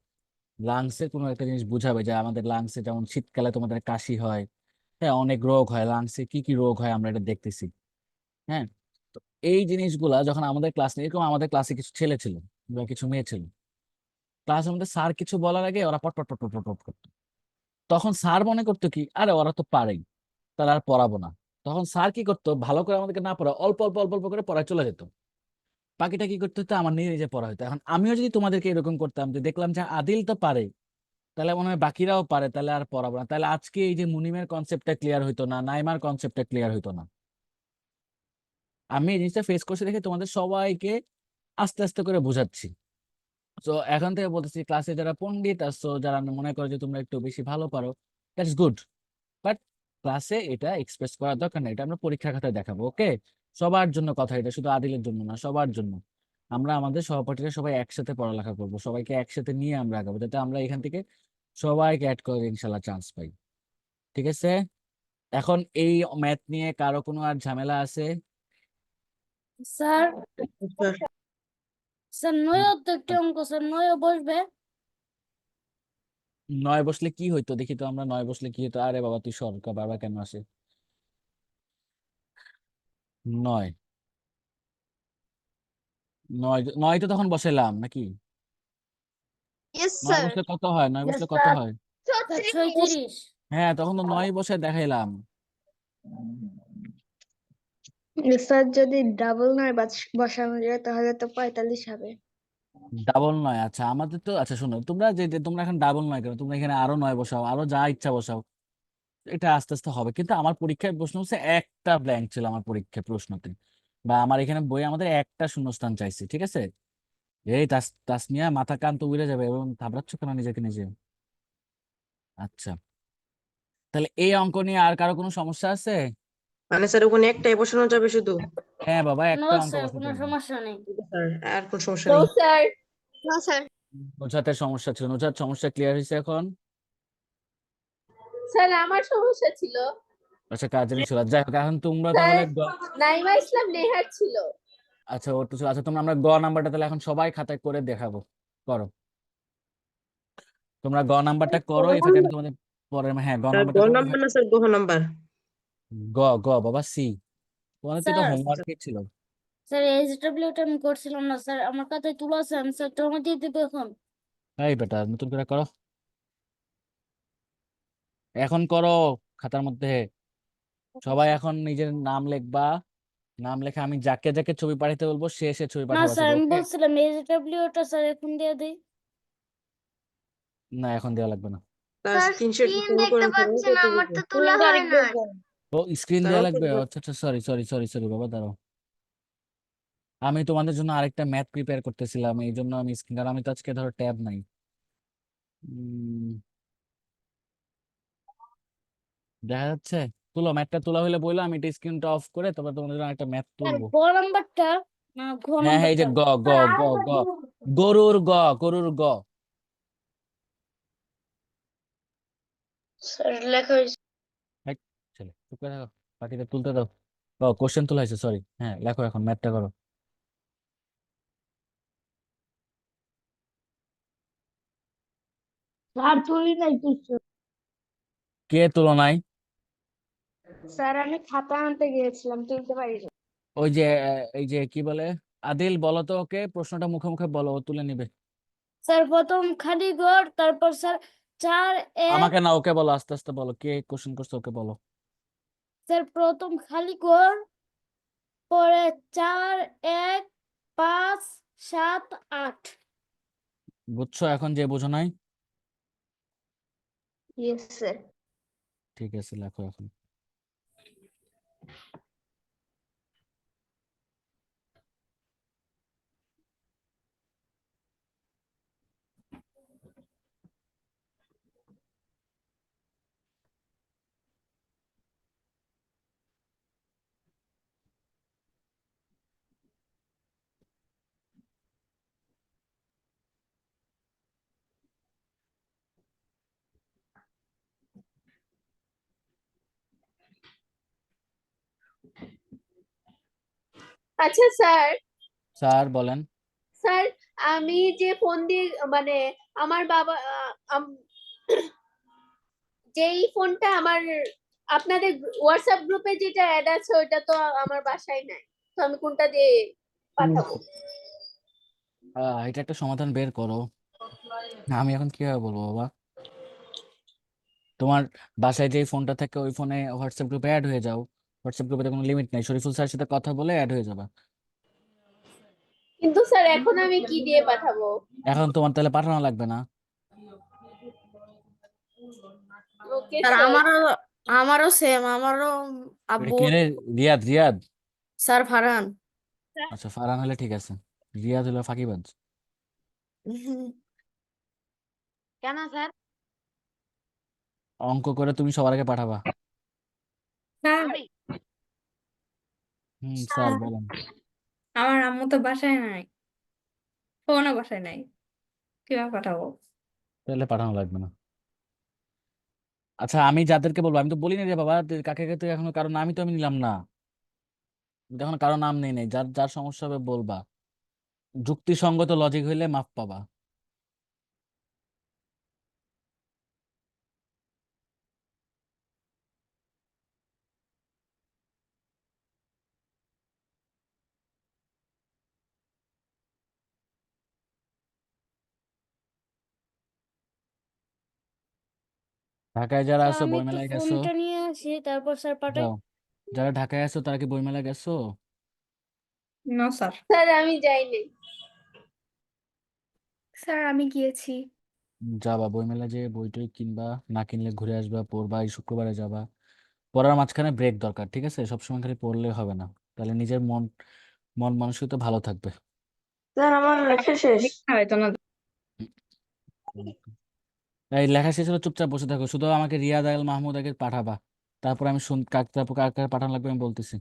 লাংসের কোনো একটা জিনিস বুঝাবে যে আমাদের লাংসে যেমন শীতকালে তোমাদের কাশি হয়, হ্যাঁ, অনেক রোগ হয় লাংসে, কি কি রোগ হয় আমরা এটা দেখতেছি। হ্যাঁ, তো এই জিনিসগুলা যখন আমাদের ক্লাস নিয়ে, এরকম আমাদের ক্লাসে কিছু ছেলে ছিল বা কিছু মেয়ে ছিল, ক্লাসের মধ্যে স্যার কিছু বলার আগে ওরা পট পট পট পট পট পট করতো। তখন স্যার মনে করতো কি, আরে ওরা তো পারেই, তাহলে আর পড়াবো না। তখন স্যার কি করতো, ভালো করে আমাদেরকে না পড়া, অল্প অল্প অল্প অল্প করে পড়ায় চলে যেত। বাকিটা কি করতে হতো, আমার নিজে নিজে পড়া হতো। এখন আমিও যদি তোমাদেরকে এরকম করতাম, যে দেখলাম যে আদিল তো পারে, তাহলে মনে হয় বাকিরাও পারে, তাহলে আর পড়াবো না। তাহলে আজকে এই যে মুনিমের কনসেপ্টটা ক্লিয়ার হইতো না, নাইমার কনসেপ্টটা ক্লিয়ার হইতো না। আমি এই জিনিসটা ফেস করছি দেখে তোমাদের সবাইকে আস্তে আস্তে করে বোঝাচ্ছি। তো এখন থেকে বলতেছি, ক্লাসে যারা পণ্ডিত আসছো, যারা মনে করো যে তোমরা একটু বেশি ভালো পারো, দ্যাটস গুড, বাট ক্লাসে এটা এক্সপ্রেস করার দরকার নেই। এটা আমরা পরীক্ষা খাতায় দেখাবো। ওকে, সবার জন্য কথা, এটা শুধু আদিলের জন্য না, সবার জন্য। আমরা আমাদের সহপাঠীরা সবাই একসাথে পড়ালেখা করবো, সবাইকে একসাথে নিয়ে আমরা আগাবো, যাতে আমরা এখান থেকে সবাইকে অ্যাড করে ইনশাল্লাহ চান্স পাই। ঠিক আছে, এখন এই ম্যাথ নিয়ে কারো কোনো আর ঝামেলা আছে? Sir Sir. স্যার নয়ও তো একটি অঙ্ক, স্যার নয়ও বসবে। 9 বসলে কি হইতো দেখি তো, আমরা 9 বসলে কি হতো। আরে বাবা তুই সরকার বাবা কেন আসে 9? 9 তো তখন বসাইলাম নাকি? Yes 9 sir. বসলে কত হয়? 9 বসলে কত স্যার হয়? 36। হ্যাঁ, তখন তো 9 বসে দেখাইলাম। স্যার যদি ডাবল নয় বসানো যায় তাহলে তো 45 হবে। ডাবল 9? আচ্ছা, আমাদের তো, আচ্ছা শোনো, তোমরা যে তোমরা এখন ডাবল 9 কেন, তোমরা এখানে আরো 9 বসাও, আরো যা ইচ্ছা বসাও, এটা আস্তে আস্তে হবে। কিন্তু আমার পরীক্ষায় প্রশ্ন হচ্ছে একটা ব্ল্যাঙ্ক ছিল আমার পরীক্ষায় প্রশ্নতে, বা আমার এখানে বই আমাদের একটা শূন্যস্থান চাইছে। ঠিক আছে, এই তাসমিয়া মাথা কান তো উড়ে যাবে, এবং ঘাবড়াচ্ছ কেন নিজেকে নিজে? আচ্ছা, তাহলে এই অঙ্ক নিয়ে আর কারো কোনো সমস্যা আছে? মানে স্যার ওখানে একটাই বসানো যাবে শুধু? হ্যাঁ বাবা, নো একটা অঙ্ক স্যার বসাতে কোনো হবে। সমস্যা নেই। স্যার আর কোন সমস্যা নো নেই? স্যার। না স্যার। নুজাতের সমস্যা ছিল, নুজাত সমস্যা ক্লিয়ার হয়েছে এখন? স্যার আমার সমস্যা ছিল। আচ্ছা কাজের ছিল, যাই হোক এখন তোমরা স্যার তাহলে নাইমা ইসলাম নেহার ছিল। আচ্ছা ওর তো আচ্ছা তোমরা আমরা গ নাম্বারটা তাহলে এখন সবাই খাতায় করে দেখাবো, করো তোমরা গ নাম্বারটা করো, এই ফাঁকে আমি তোমাদের পরে হ্যাঁ গ স্যার গ নাম্বারটা করো নাম্বার না স্যার, গহ নাম্বার। গ গ বাবা সি, তোমাদের তো এটা স্যার হোমওয়ার্কই ছিল। স্যার এইচডব্লিউটা আমি করছিলাম না স্যার, আমার খাতায় তুলা আছে, আমি স্যার জমা দিয়ে দেবো এখন। এই বেটা নতুন করে করো, এখন করো খাতার মধ্যে সবাই এখন নিজের নাম লিখবা, নাম লেখা আমি যাকে যাকে ছবি পাঠাতে বলবো সে সে ছবি না পাঠাবা স্যার, শুধু, আমি ওকে? বলছিলাম এইচডব্লিউটা স্যার এখন দিয়ে দিই। না এখন দেওয়া লাগবে না। Sir sir screenshot screen send দেখতে করেন স্যার, পাচ্ছি ওকে না, আমার তো তোলা হয় নাই। ও স্ক্রিন স্যার দেওয়া ওকে লাগবে, আচ্ছা আচ্ছা সরি সরি সরি সরি বাবা দাঁড়াও, আমি তোমাদের জন্য আরেকটা ম্যাথ প্রিপেয়ার করতেছিলাম এই জন্য আমি স্ক্রিন, কারণ আমি তো আজকে ধরো ট্যাব নাই। উম, দেখা যাচ্ছে, তুলো ম্যাথটা তোলা হলে বললো, আমি এটা স্ক্রিনটা অফ করে তারপর তোমাদের জন্য একটা ম্যাথ স্যার তুলবো। গ নাম্বারটা না ঘ হ্যাঁ হ্যাঁ এই যে নাম্বারটা? গ গ গ গ গরুর গ, গরুর গ। স্যার লেখা হয়েছে। এই, ছেলে চুপ করে থাকো, বাকিটা তুলতে দাও। ও কোশ্চেন তোলা হয়েছে, সরি, হ্যাঁ লেখো এখন ম্যাথটা করো। স্যার তুলি নাই কিছু। কে তুলো নাই? স্যার আমি খাতা আনতে গিয়েছিলাম, তুলতে পারিনি। ওই যে এই যে কি বলে, আদিল বলো তো ওকে, প্রশ্নটা মুখে মুখে বলো, ও তুলে নিবে। স্যার প্রথম খালি ঘর, তারপর স্যার 4 1। আমাকে না, ওকে বলো, আস্তে আস্তে বলো, কে কোশ্চেন করছে ওকে বলো। স্যার প্রথম খালি ঘর, পরে 4 1 5 7 8। বুঝছো এখন যে বোঝো নাই? Yes sir. ঠিক আছে লেখো এখন। আচ্ছা স্যার, স্যার বলেন। স্যার আমি যে ফোন দিয়ে মানে আমার বাবা যেই ফোনটা আমার আপনাদের হোয়াটসঅ্যাপ গ্রুপে যেটা অ্যাড আছে ওইটা তো আমার বাসায় নাই, তো আমি কোনটা দিয়ে পাঠাবো? এটা একটা সমাধান বের করো, না আমি এখন কিভাবে বলবো বাবা? তোমার বাসায় যে ফোনটা থাকে ওই ফোনে হোয়াটসঅ্যাপ গ্রুপে অ্যাড হয়ে যাও, হোয়াটসঅ্যাপ গ্রুপে কোনো লিমিট নাই, শরীফুল স্যারের সাথে কথা বলে অ্যাড হয়ে যাবে। কিন্তু স্যার এখন আমি কি দিয়ে পাঠাবো? এখন তোমার তাহলে পাঠানো লাগবে না। Okay sir sir. আমারও সেম, আমারও এটা আব্বু। কে রে? রিয়াদ, রিয়াদ? স্যার ফারহান। আচ্ছা ফারহান হলে ঠিক আছে, রিয়াদ হলো ফাঁকিবাজ। কেন স্যার? অঙ্ক করে তুমি সবার আগে পাঠাবা। স্যার আমি স্যার বলেন। আমার আম্মু তো বাসায় নাই, ফোনও বাসায় নাই, কিভাবে পাঠাবো? তাহলে পাঠানো লাগবে না। আচ্ছা আমি যাদেরকে বলবো, আমি তো বলিনি রে বাবা, কাকে কাকে তুই এখনো কারো নামই তো আমি নিলাম না, এখন কারো নাম নেই নেই, যার যার সমস্যা হবে বলবা, যুক্তিসঙ্গত লজিক হইলে মাফ পাবা। ঢাকায় যারা স্যার আছো আমি একটু বইমেলায় গেছো? ফোনটা নিয়ে আসি, তারপর স্যার পাঠাই। যাও, যারা ঢাকায় আছো তারা কি বইমেলায় গেছো? না স্যার। স্যার আমি যাইনি। স্যার আমি গিয়েছি। যাবা বইমেলা, যে বই টই কিনবা, না কিনলে ঘুরে আসবা, পড়বা, এই শুক্রবারে যাবা। পড়ার মাঝখানে ব্রেক দরকার, ঠিক আছে? সবসময় খালি পড়লে হবে না, তাহলে নিজের মন মন মানসিকতা ভালো থাকবে। স্যার আমার লেখা শেষ। হয়তো না। এই লেখা শেষ হলে চুপচাপ বসে থাকো, শুধু আমাকে রিয়াদ আল মাহমুদ আগে পাঠাবা, তারপর আমি তারপর কার কার পাঠানো লাগবে আমি বলতেছি।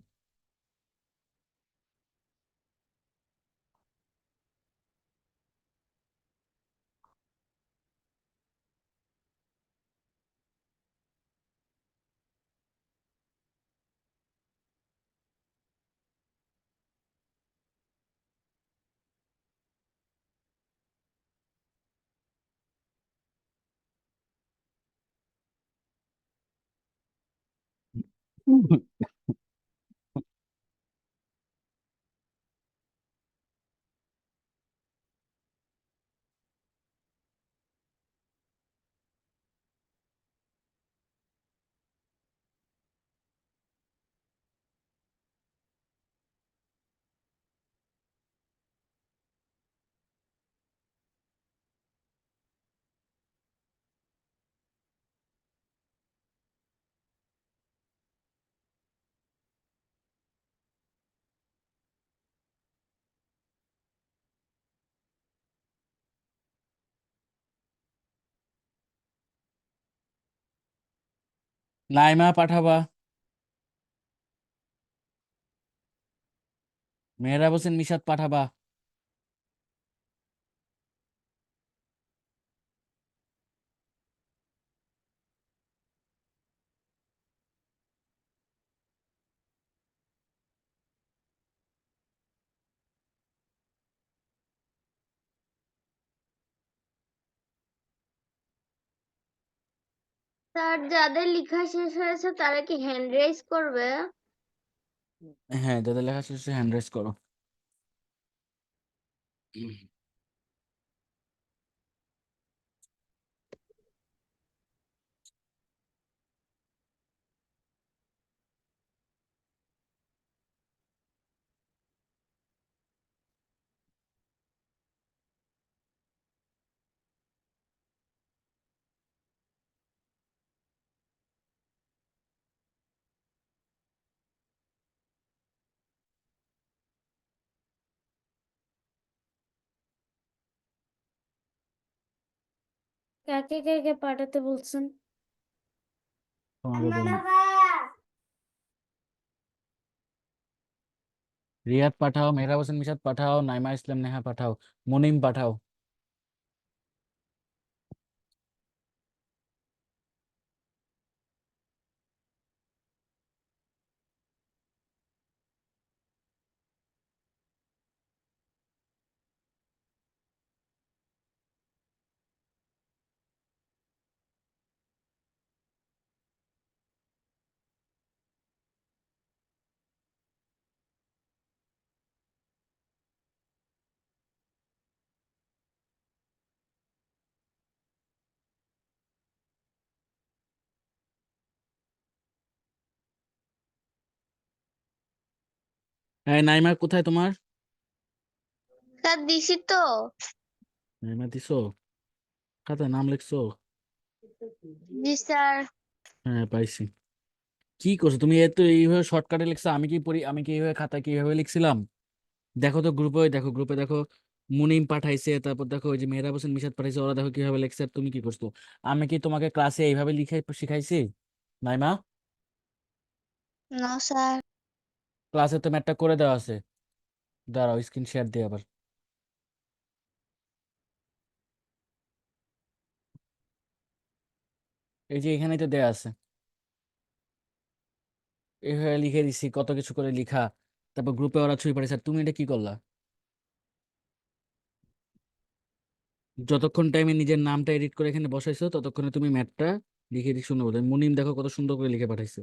নাইমা পাঠাবা, মেহরাব হোসেন মিশাত পাঠাবা। স্যার যাদের লেখা শেষ হয়েছে তারা কি হ্যান্ড রেজ করবে? হ্যাঁ, যাদের লেখা শেষে হ্যান্ড রেজ করো। কাকে কাকে পাঠাতে বলছেন? তোমাকে বলুন। রিয়াদ পাঠাও, মেহরাব হোসেন মিশাত পাঠাও, নাইমা ইসলাম নেহা পাঠাও, মুনিম পাঠাও। হ্যাঁ, নাইমা কোথায় তোমার? স্যার দিছি তো। নাইমা দিছো? খাতায় নাম লিখছো? জি স্যার। হ্যাঁ, পাইছি। কি করছো তুমি? এত এইভাবে শর্টকাটে লিখছো, আমি কি পড়ি? আমি কি এইভাবে খাতায় কি এইভাবে লিখছিলাম? দেখো তো গ্রুপে, দেখো গ্রুপে দেখো, মুনিম পাঠাইছে, তারপর দেখো ওই যে মেহরাব হোসেন মিশাত পাঠাইছে, ওরা দেখো কিভাবে লিখছে, আর তুমি কি করছো? আমি কি তোমাকে ক্লাসে এইভাবে লিখে শিখাইছি নাইমা? না স্যার। ক্লাসে তো ম্যাথটা করে দেওয়া আছে। দাঁড়াও, স্ক্রিন শেয়ার দিয়ে আবার। এই যে এখানেই তো দেয়া আছে, এইভাবে লিখে দিছি, কত কিছু করে লিখা। তারপর গ্রুপে ওরা ছুঁয়ে পাঠাইছে, আর তুমি এটা কি করলা? যতক্ষণ টাইমে নিজের নামটা এডিট করে এখানে বসাইছো, ততক্ষণে তুমি ম্যাথটা লিখে দিই সুন্দর করে। মুনিম দেখো কত সুন্দর করে লিখে পাঠাইছে।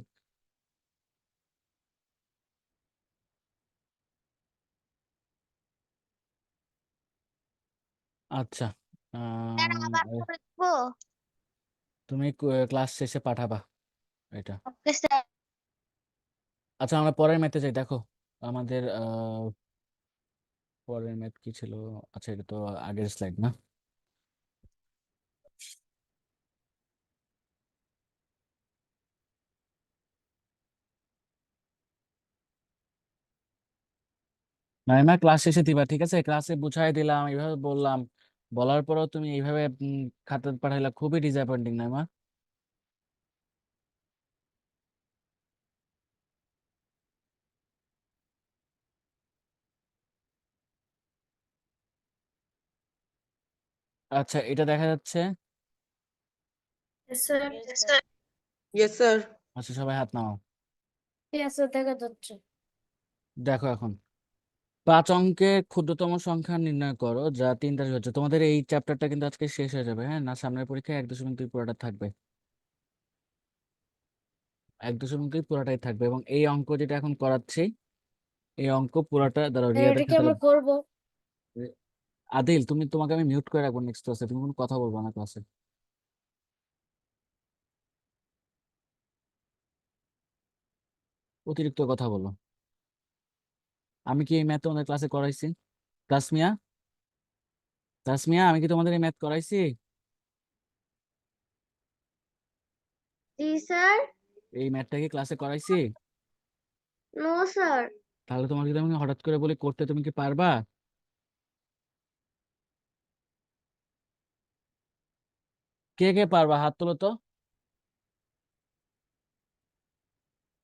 আচ্ছা, স্যার আবার আহ, করে দেবো। তুমি ক্লাস শেষে পাঠাবা এটা। Okay sir. আচ্ছা, আমরা পরের ম্যাথে যাই। দেখো আমাদের পরের ম্যাথ কি ছিল? আচ্ছা, এটা তো আগের স্লাইড না। নাইমা, ক্লাস শেষে দিবা, ঠিক আছে? ক্লাসে বুঝাই দিলাম, এইভাবে বললাম, বলার পরেও তুমি এইভাবে খাতা পাঠাইলা, খুবই ডিসঅ্যাপয়েন্টিং নাইমা। আচ্ছা, এটা দেখা যাচ্ছে? Sir yes sir. আচ্ছা, সবাই হাত নামাও। ঠিক আছে, দেখা যাচ্ছে। দেখো এখন 5 অঙ্কের ক্ষুদ্রতম সংখ্যা নির্ণয় করো যা 3 দ্বারা হচ্ছে। তোমাদের এই চ্যাপ্টারটা কিন্তু আজকে শেষ হয়ে যাবে, হ্যাঁ না? সামনের পরীক্ষায় 1.2 পুরোটা থাকবে। 1.2 পুরাটাই থাকবে, এবং এই অঙ্ক যেটা এখন করাচ্ছি এই অঙ্ক পুরাটা দাঁড়াও রিয়া এটা দেখে কি আমরা করবো? আদিল তোমাকে আমি মিউট করে রাখবো নেক্সট ক্লাসে, তুমি কোনো কথা বলবো না ক্লাসে। অতিরিক্ত কথা বলো। আমি কি এই ম্যাথ তোমাদের ক্লাসে করাইছি? তাসমিয়া, আমি কি তোমাদের এই ম্যাথ করাইছি? জি স্যার। এই ম্যাথটা কি ক্লাসে করাইছি? No sir. তাহলে তোমাকে যদি আমি হঠাৎ করে বলি করতে, তুমি কি পারবা? কে কে পারবা হাত তোলো তো।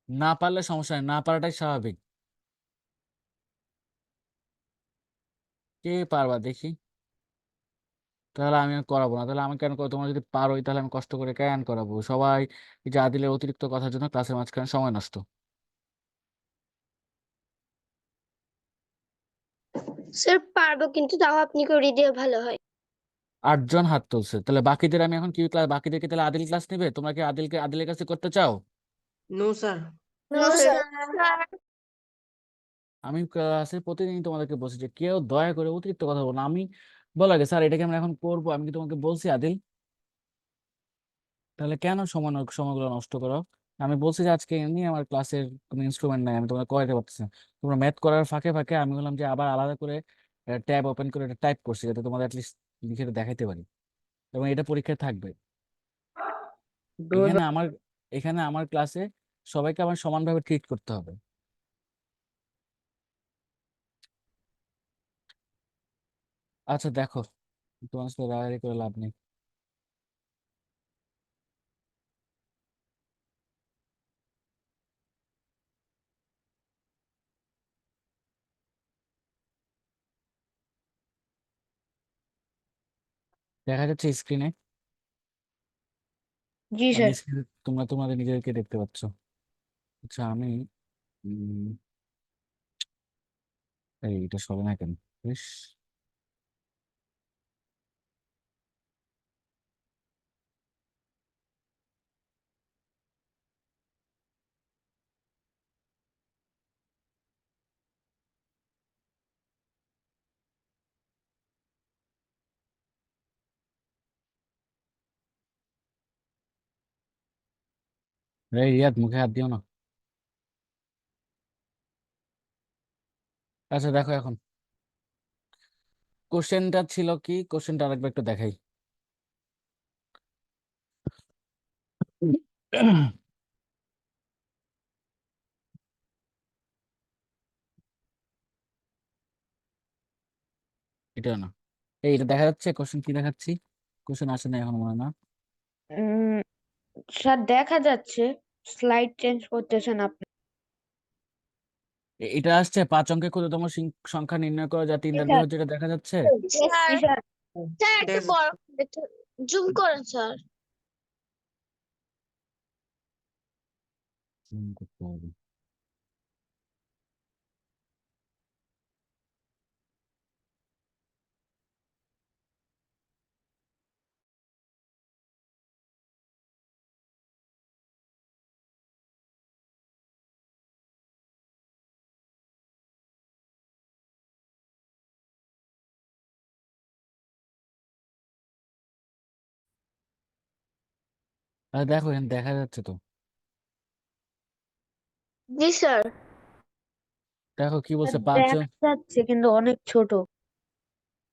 না পারলে সমস্যা নেই, না পারাটাই স্বাভাবিক। কে পারবা দেখি? তাহলে আমি আর করাবো না, তাহলে আমি কেন করবো? তোমরা যদি পারোই তাহলে আমি কষ্ট করে কেন করাবো? সবাই এই যে আদিলের অতিরিক্ত কথার জন্য ক্লাসের মাঝখানে সময় নষ্ট। স্যার পারবো, কিন্তু তাও আপনি করে দিয়ে ভালো হয়। 8 জন হাত তুলছে, তাহলে বাকিদের আমি এখন কি ক্লাস? বাকিদেরকে তাহলে আদিল ক্লাস নেবে? তোমরা কি আদিলের কাছে করতে চাও? No, sir. No no sir. Sir. আমি ক্লাসে প্রতিদিন তোমাদেরকে বলছি যে কেউ দয়া করে অতিরিক্ত কথা বলো না। আমি বলা গেছে স্যার এটাকে আমরা এখন করবো, আমি কি তোমাকে বলছি আদিল? তাহলে কেন সময়গুলো নষ্ট করো? আমি বলছি যে আজকে এমনি আমার ক্লাসের কোনো ইনস্ট্রুমেন্ট নাই, আমি তোমরা করাতে পারতেছি না। তোমরা ম্যাথ করার ফাঁকে ফাঁকে আমি বললাম যে আবার আলাদা করে ট্যাব ওপেন করে এটা টাইপ করছি, যাতে তোমাদের অ্যাটলিস্ট লিখে দেখাইতে পারি, এবং এটা পরীক্ষায় থাকবে। Those এখানে are আমার এখানে আমার ক্লাসে সবাইকে আমার সমানভাবে ট্রিট করতে হবে। আচ্ছা দেখো, তোমার সাথে রাগারাগি করে লাভ নেই। দেখা যাচ্ছে স্ক্রিনে? জি আমি স্যার। স্ক্রিনে তোমরা তোমাদের নিজেদেরকে দেখতে পাচ্ছ? আচ্ছা আমি এইটা সবে না কেন? বেশ, এই রিয়াদ মুখে হাত দিও না। আচ্ছা দেখো এখন কোশ্চেনটা ছিল কি, কোশ্চেনটা আরেকবার একটু দেখাই। এটা না, এটা দেখা যাচ্ছে কোশ্চেন কি দেখাচ্ছি? কোশ্চেন আসে না এখন মনে হয় না। স্যার দেখা যাচ্ছে, স্লাইড চেঞ্জ করতেছেন আপনি। এটা আসছে 5 অঙ্কের ক্ষুদ্রতম সংখ্যা নির্ণয় করো যা 3 দ্বারা বিভাজ্য, এটা দেখা যাচ্ছে? স্যার স্যার একটু there's বড়, একটু জুম করেন স্যার। করতে হবে। আরে দেখো এখানে দেখা যাচ্ছে তো। জি স্যার। দেখো কি বলছে, দেখা যাচ্ছে কিন্তু অনেক ছোট।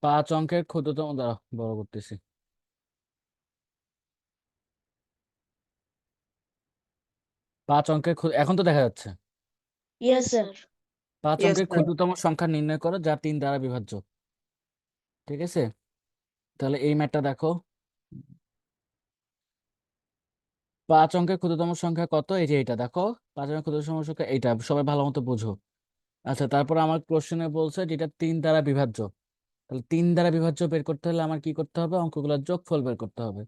5 অঙ্কের ক্ষুদ্রতম, দ্বারা বড় করতেছি। 5 অঙ্কের এখন তো দেখা যাচ্ছে। Yes sir. 5 yes, অঙ্কের sir. ক্ষুদ্রতম সংখ্যা নির্ণয় করো যা 3 দ্বারা বিভাজ্য। ঠিক আছে, তাহলে এই ম্যাথটা দেখো। 5 অঙ্কের ক্ষুদ্রতম সংখ্যা কত? এই যে এটা দেখো, 5 অঙ্কের ক্ষুদ্রতম সংখ্যা এইটা, সবাই ভালো মতো বুঝো। আচ্ছা তারপর আমার কোশ্চেনে বলছে যেটা 3 দ্বারা বিভাজ্য, তাহলে 3 দ্বারা বিভাজ্য বের করতে হলে আমার কি করতে হবে? অঙ্কগুলোর যোগফল বের করতে হবে।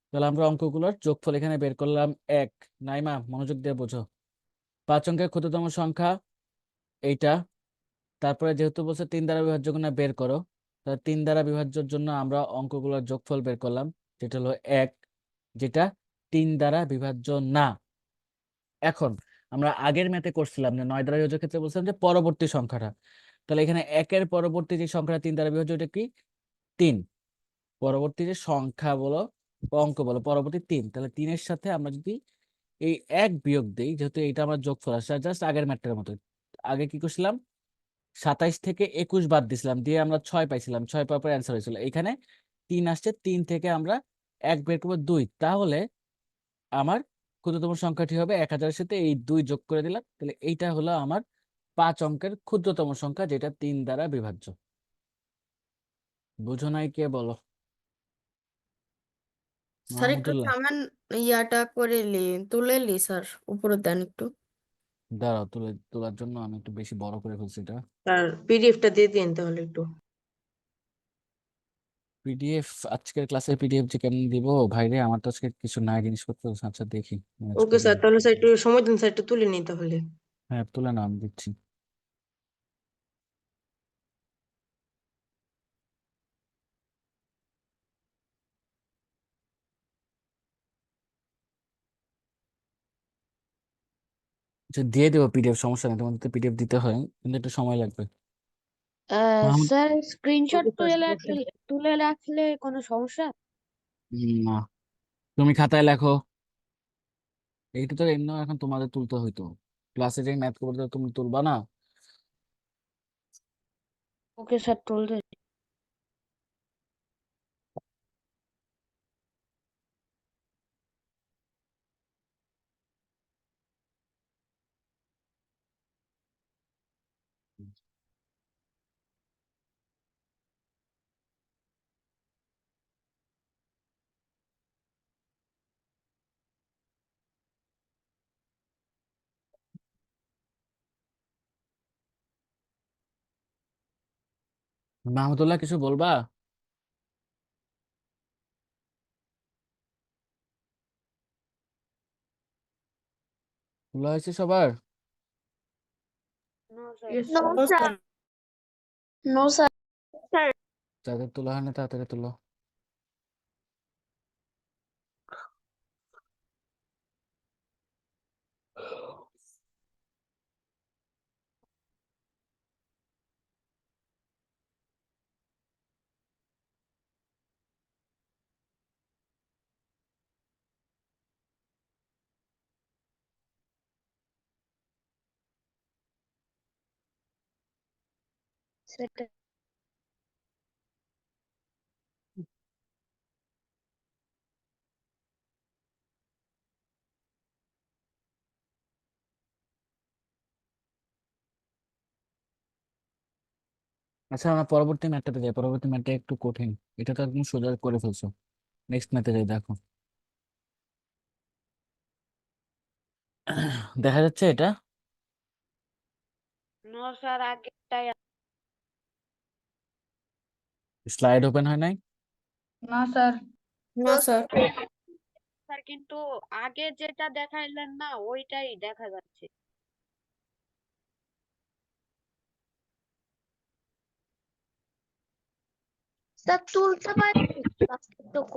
তাহলে আমরা অঙ্কগুলোর যোগফল এখানে বের করলাম। এক, নাইমা মনোযোগ দিয়ে বোঝো। 5 অঙ্কের ক্ষুদ্রতম সংখ্যা এইটা, তারপরে যেহেতু বলছে 3 দ্বারা বিভাজ্য গুণা বের করো, তাহলে 3 দ্বারা বিভাজ্যের জন্য আমরা অঙ্কগুলোর যোগফল বের করলাম, যেটা হলো 1, যেটা 3 দ্বারা বিভাজ্য না। এখন আমরা আগের ম্যাথে করছিলাম যে 9 দ্বারা বিভাজ্যের ক্ষেত্রে বলছিলাম যে পরবর্তী সংখ্যাটা, তাহলে এখানে একের পরবর্তী যে সংখ্যাটা 3 দ্বারা বিভাজ্য ওটা কি 3, পরবর্তী যে সংখ্যা বলো অঙ্ক বলো পরবর্তী 3, তাহলে 3-এর সাথে আমরা যদি এই 1 বিয়োগ দেই, যেহেতু এটা আমার যোগফল আসছে জাস্ট আগের ম্যাথটার মতো, আগে কি করছিলাম 27 থেকে 21 বাদ দিছিলাম, দিয়ে আমরা 6 পাইছিলাম, 6 পাওয়ার পর অ্যান্সার হয়েছিল, এখানে 3 আসছে, 3 থেকে আমরা 1 বের করবো 2, তাহলে আমার ক্ষুদ্রতম সংখ্যাটি হবে 1000-এর সাথে এই 2 যোগ করে দিলাম, তাহলে এইটা হলো আমার 5 অঙ্কের ক্ষুদ্রতম সংখ্যা যেটা 3 দ্বারা বিভাজ্য। বুঝো নাই কে বলো? স্যার একটু মাহমুদুল্লাহ, থামেন, ইয়াটা করে তুলে স্যার উপরে দেন একটু। দাঁড়াও, তোলার জন্য আমি একটু বেশি বড় করে ফেলছি এটা। স্যার পিডিএফটা দিয়ে দিন তাহলে একটু। পিডিএফ আজকের ক্লাসের পিডিএফ যে কেমন দিব ভাইরে, আমার তো আজকে কিছু নাই জিনিসপত্র। আচ্ছা দেখি ম্যানেজ ওকে করি। স্যার, তাহলে স্যার একটু সময় দিন স্যার, একটু তুলে নিই তাহলে। হ্যাঁ তুলে নাও, আমি দিচ্ছি। আচ্ছা দিয়ে দেবো পিডিএফ, সমস্যা নেই, তোমাদের তো পিডিএফ দিতে হয় কিন্তু একটু সময় লাগবে। Mahmud, sir screenshot okay sir, okay. তুলে রাখলে কোনো সমস্যা? না তুমি খাতায় লেখো, এইটা তো এমনি এখন তোমাদের তুলতে হইতো, ক্লাসে যে ম্যাথ করতে তুমি তুলবা না? ওকে স্যার, তুলতে। মাহমুদুল্লাহ কিছু বলবা? তোলা হয়েছে সবার? No Yes, sir, no sir. Sir যাদের তোলা হয় না তাড়াতাড়ি তোলো। সেটা আচ্ছা আমরা পরবর্তী ম্যাথটাতে যাই, পরবর্তী ম্যাথটা একটু কঠিন, এটা তো একদম সোজা করে ফেলছো। নেক্সট ম্যাথে যাই, দেখো দেখা যাচ্ছে এটা? নো স্যার, আগেরটাই। স্লাইড ওপেন হয় নাই? না স্যার। না স্যার। স্যার কিন্তু আগে যেটা দেখাইলেন না ওইটাই দেখা যাচ্ছে। স্যার তুলতে পারি?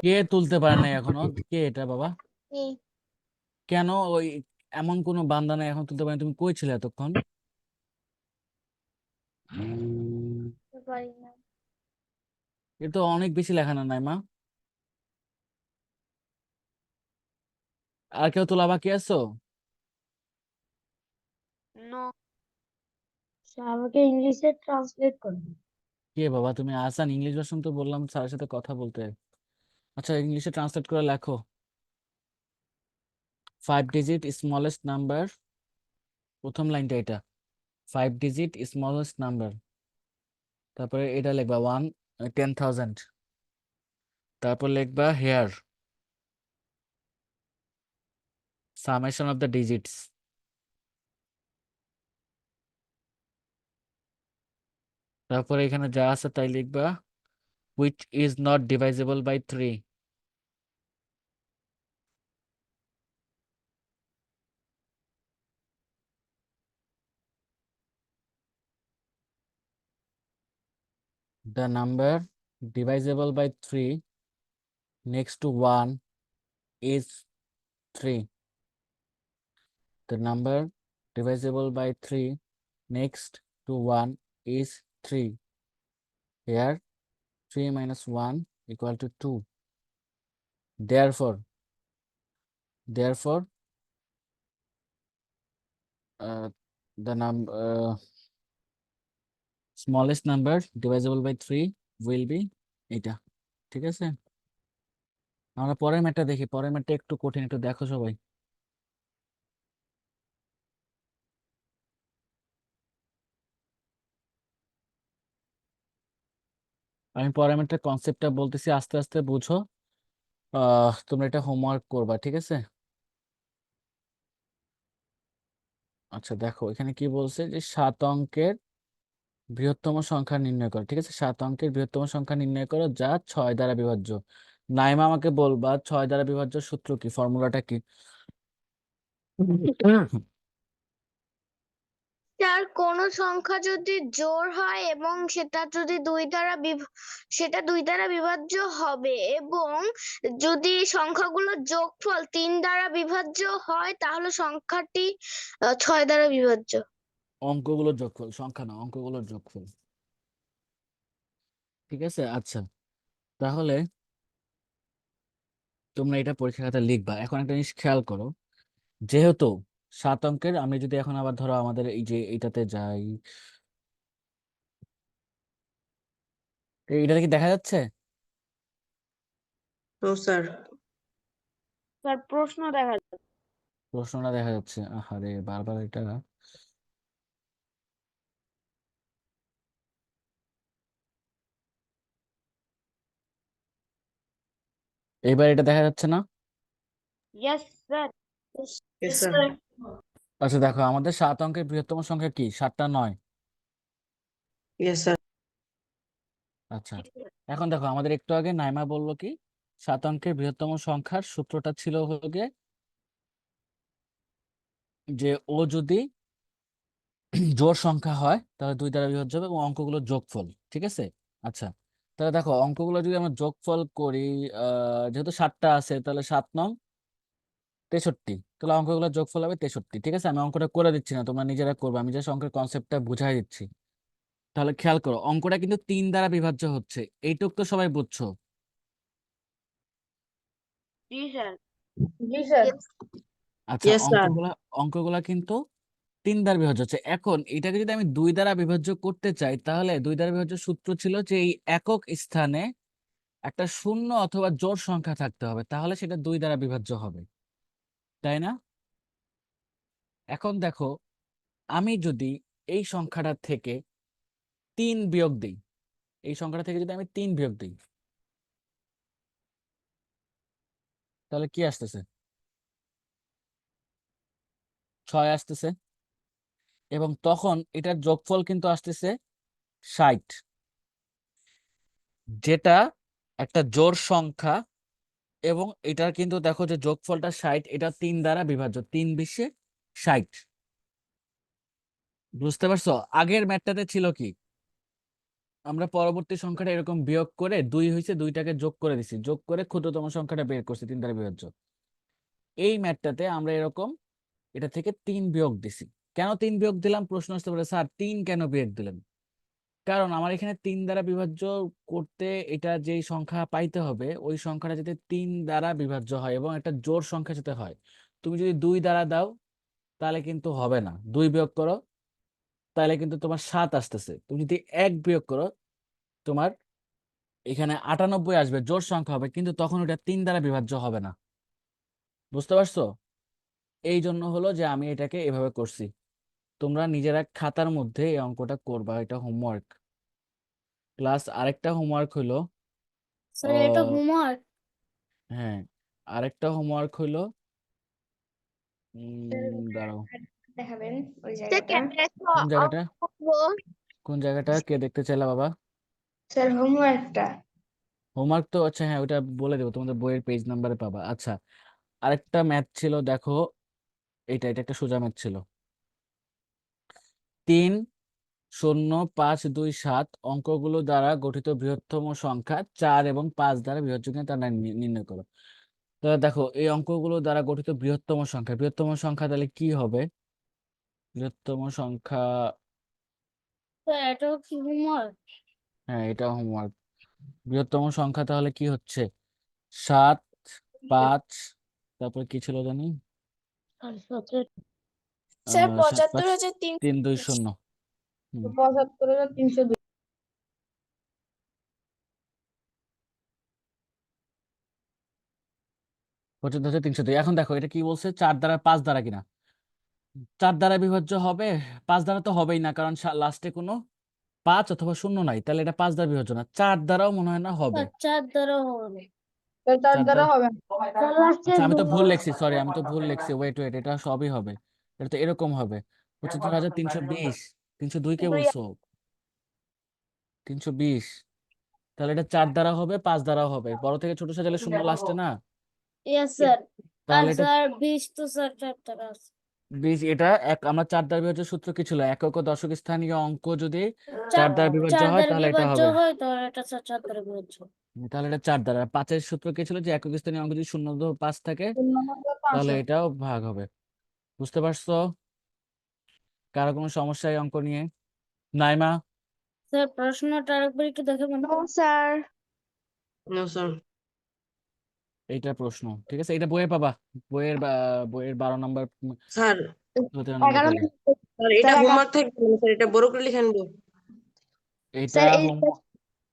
কে তুলতে পারে নাই এখনো? কে এটা বাবা? এই কেন ওই এমন কোনো বান্দা নাই এখন তুলতে পারে? তুমি কই ছিলে এতক্ষণ? পারি না। এ তো অনেক বেশি লেখানো নাই মা। আর কেউ তোলা বাকি আছো? নো স্যার, আমাকে ইংলিশে ট্রান্সলেট করুন। কে বাবা তুমি? আসান ইংলিশ ভার্সন তো বললাম স্যারের সাথে কথা বলতে। আচ্ছা ইংলিশে ট্রান্সলেট করে লেখো। 5 ডিজিট স্মলেস্ট নাম্বার, প্রথম লাইনটা এটা, 5 ডিজিট স্মলেস্ট নাম্বার, তারপরে এটা লিখবা 10,000, তারপর লিখবা here summation of the digits, তারপরে এখানে যা আছে তাই লিখবা, which is not divisible by 3, the number divisible by 3 next to 1 is 3, The number divisible by 3 next to 1 is 3. Here 3 minus 1 equal to 2. Therefore, the smallest number divisible by 3 will be এটা। ঠিক আছে, আমরা পরের ম্যাথটা দেখি। পরের ম্যাথটা একটু কঠিন, একটু দেখো সবাই। আমি পরের ম্যাথটার কনসেপ্টটা বলতেছি, আস্তে আস্তে বুঝো। তোমরা এটা হোমওয়ার্ক করবা, ঠিক আছে? আচ্ছা দেখো, এখানে কি বলছে যে 7 অঙ্কের বৃহত্তম সংখ্যা নির্ণয় করো। ঠিক আছে, 7 অঙ্কের বৃহত্তম সংখ্যা নির্ণয় করো যা 6 দ্বারা বিভাজ্য। নাইমা আমাকে বলবা 6 দ্বারা বিভাজ্য সূত্র কি, ফর্মুলাটা কি? স্যার কোন সংখ্যা যদি জোড় হয় এবং সেটা দুই দ্বারা বিভাজ্য হবে, এবং যদি সংখ্যাগুলোর যোগফল 3 দ্বারা বিভাজ্য হয় তাহলে সংখ্যাটি 6 দ্বারা বিভাজ্য। অঙ্কগুলোর যোগফল, সংখ্যা না, অঙ্কগুলোর যোগফল। ঠিক আছে, আচ্ছা তাহলে তোমরা এটা পরীক্ষা খাতায় লিখবা। এখন একটা জিনিস খেয়াল করো, যেহেতু 7 অঙ্কের, আমি যদি এখন আবার ধরো আমাদের এই যে এইটাতে যাই, এইটাতে কি দেখা যাচ্ছে? No sir. স্যার প্রশ্ন দেখা যাচ্ছে। প্রশ্নটা দেখা যাচ্ছে, আহারে বারবার এটা। এবার এটা দেখা যাচ্ছে না? Yes sir. Yes sir. আচ্ছা দেখো, আমাদের 7 অঙ্কের বৃহত্তম সংখ্যা কি, 7টা 9? Yes sir. আচ্ছা এখন দেখো, আমাদের একটু আগে নাইমা বললো কি, 7 অঙ্কের বৃহত্তম সংখ্যার সূত্রটা ছিল হলো গিয়ে যে ও যদি জোড় সংখ্যা হয় তাহলে 2 দ্বারা বিভাজ্য হবে এবং অঙ্কগুলোর যোগফল। ঠিক আছে, আচ্ছা তাহলে দেখো অঙ্কগুলো যদি আমরা যোগফল করি, যেহেতু 7টা আছে তাহলে 7 নং 63, তাহলে অঙ্কগুলোর যোগফল হবে 63। ঠিক আছে, আমি অঙ্কটা করে দিচ্ছি না, তোমরা নিজেরা করবে, আমি জাস্ট অঙ্কের কনসেপ্টটা বুঝাই দিচ্ছি। তাহলে খেয়াল করো, অঙ্কটা কিন্তু 3 দ্বারা বিভাজ্য হচ্ছে, এইটুক তো সবাই বুঝছো। জি স্যার। জি স্যার। আচ্ছা ইয়েস স্যার। অঙ্কগুলা কিন্তু 3 দ্বারা বিভাজ্য হচ্ছে। এখন এটাকে যদি আমি 2 দ্বারা বিভাজ্য করতে চাই, তাহলে 2 দ্বারা বিভাজ্য সূত্র ছিল যে এই একক স্থানে একটা শূন্য অথবা জোড় সংখ্যা থাকতে হবে, তাহলে সেটা 2 দ্বারা বিভাজ্য হবে, তাই না? এখন দেখো, আমি যদি এই সংখ্যাটা থেকে 3 বিয়োগ দিই, এই সংখ্যাটা থেকে যদি আমি 3 বিয়োগ দিই, তাহলে কি আসতেছে? 6 আসতেছে, এবং তখন এটার যোগফল কিন্তু আসতেছে 60, যেটা একটা জোড় সংখ্যা। এবং এটার কিন্তু দেখো যে যোগফলটা 60, এটা 3 দ্বারা বিভাজ্য, 3 বিশে 60। বুঝতে পারছো? আগের ম্যাথটাতে ছিল কি, আমরা পরবর্তী সংখ্যাটা এরকম বিয়োগ করে 2 হয়েছে, 2টাকে যোগ করে দিছি, যোগ করে ক্ষুদ্রতম সংখ্যাটা বের করছি 3 দ্বারা বিভাজ্য। এই ম্যাথটাতে আমরা এরকম এটা থেকে 3 বিয়োগ দিছি। কেন 3 বিয়োগ দিলাম প্রশ্ন আসতে পারে, স্যার 3 কেন বিয়োগ দিলেন? কারণ আমার এখানে 3 দ্বারা বিভাজ্য করতে এটা যেই সংখ্যা পাইতে হবে, ওই সংখ্যাটা যাতে 3 দ্বারা বিভাজ্য হয় এবং একটা জোড় সংখ্যা যাতে হয়। তুমি যদি 2 দ্বারা দাও তাহলে কিন্তু হবে না, 2 বিয়োগ করো তাহলে কিন্তু তোমার 7 আসতেছে। তুমি যদি 1 বিয়োগ করো তোমার এখানে 98 আসবে, জোড় সংখ্যা হবে, কিন্তু তখন ওটা 3 দ্বারা বিভাজ্য হবে না। বুঝতে পারছো? এই জন্য হলো যে আমি এটাকে এভাবে করছি। তোমরা নিজেরা খাতার মধ্যে এই অঙ্কটা করবা, এটা হোমওয়ার্ক। প্লাস আরেকটা হোমওয়ার্ক হলো, স্যার এটা আহ, হোমওয়ার্ক? হ্যাঁ আরেকটা হোমওয়ার্ক হলো, দাঁড়াও, দেখাবেন ওই স্যার জায়গাটা। কোন জায়গাটা, অঙ্ক কোন জায়গাটা কে দেখতে চাইলা বাবা? স্যার হোমওয়ার্কটা। হোমওয়ার্ক তো আচ্ছা হ্যাঁ, ওটা বলে দেবো, তোমাদের বইয়ের পেজ নাম্বারে পাবা। আচ্ছা আরেকটা ম্যাথ ছিল, দেখো এটা এটা একটা সোজা ম্যাথ ছিল। 3 0 5 2 7 অঙ্কগুলো দ্বারা গঠিত বৃহত্তম সংখ্যা 4 এবং 5 দ্বারা বিভাজ্য কিনা তা নির্ণয় করো। তাহলে দেখো এই অঙ্কগুলো দ্বারা গঠিত বৃহত্তম সংখ্যা তাহলে কি হবে? বৃহত্তম সংখ্যা, এটাও কি হোমওয়ার্ক? হ্যাঁ এটা হোমওয়ার্ক। বৃহত্তম সংখ্যা তাহলে কি হচ্ছে? 7, 5, তারপর কি ছিল জানি? স্যার 7, 5, 75,300। 3, 2, 0। 75,302। 75,302। এখন দেখো এটা কি বলছে, 4 দ্বারা 5 দ্বারা কিনা? 4 দ্বারা বিভাজ্য হবে, 5 দ্বারা তো হবেই না, কারণ লাস্টে কোনো 5 অথবা 0 নাই, তাহলে এটা 5 দ্বারা বিভাজ্য না। 4 দ্বারাও মনে হয় না হবে। 4 দ্বারা হবে। 4 দ্বারা হবে আচ্ছা, আমি তো ভুল লিখছি, সরি, আমি তো ভুল লিখছি। ওয়েট ওয়েট, এটা সবই হবে। এটা তো এরকম হবে, 75,320। 302 কে বলছো? 320। তাহলে এটা 4 দ্বারা হবে, 5 দ্বারাও হবে। বড় থেকে ছোট সাজালে 0 লাস্টে না? Yes sir. আর তাহলে এটা স্যার 20 তো স্যার 4 দ্বারা আছে। 20। এটা আমরা 4 দ্বারা বিভাজ্য সূত্র কি ছিল? একক ও দশক স্থানীয় অঙ্ক যদি 4 4 দ্বারা বিভাজ্য 4 হয় দ্বারা তাহলে এটা বিভাজ্য হবে। হয় তাহলে এটা স্যার 4 দ্বারা বিভাজ্য। তাহলে এটা 4 দ্বারা। 5-এর সূত্র কি ছিল? যে একক স্থানীয় অঙ্ক যদি 0.5 থাকে তাহলে এটাও ভাগ হবে। বুঝতে পারছো? কারো কোনো সমস্যা এই অঙ্ক নিয়ে? নাইমা, স্যার প্রশ্নটা আরেকবার একটু দেখাবেন? Sir No, sir. এইটা প্রশ্ন, ঠিক আছে? এটা বইয়ে পাবা। বইয়ের 12 নম্বর, স্যার 13 নম্বর 11 পেজে। স্যার এটা হোমওয়ার্ক থাকবে না, স্যার এটা বড় করে লিখে আনবো। এটা স্যার এই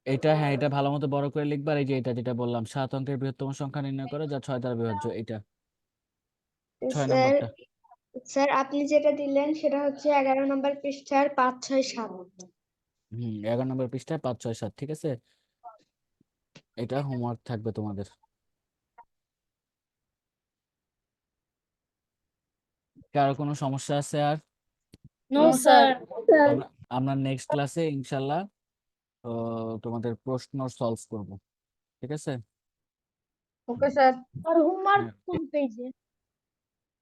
এটা হ্যাঁ, এটা ভালো মতো বড় করে লিখবা। আর এই যে এটা যেটা বললাম, 7 অঙ্কের বৃহত্তম সংখ্যা নির্ণয় করো যা 6 দ্বারা বিভাজ্য, এটা 6 স্যার নম্বরটা। স্যার আপনি যেটা দিলেন সেটা হচ্ছে 11 নম্বর পৃষ্ঠার 5, 6, 7। 11 নম্বর পৃষ্ঠায় 5, 6, 7, ঠিক আছে? এটা হোমওয়ার্ক থাকবে তোমাদের। কারো কোনো সমস্যা আছে আর? No sir. আমরা আমরা নেক্সট ক্লাসে ইনশাল্লাহ তোমাদের প্রশ্ন সলভ করব, ঠিক আছে? Okay sir. আর হোমওয়ার্ক হ্যাঁ, কোন পেজে?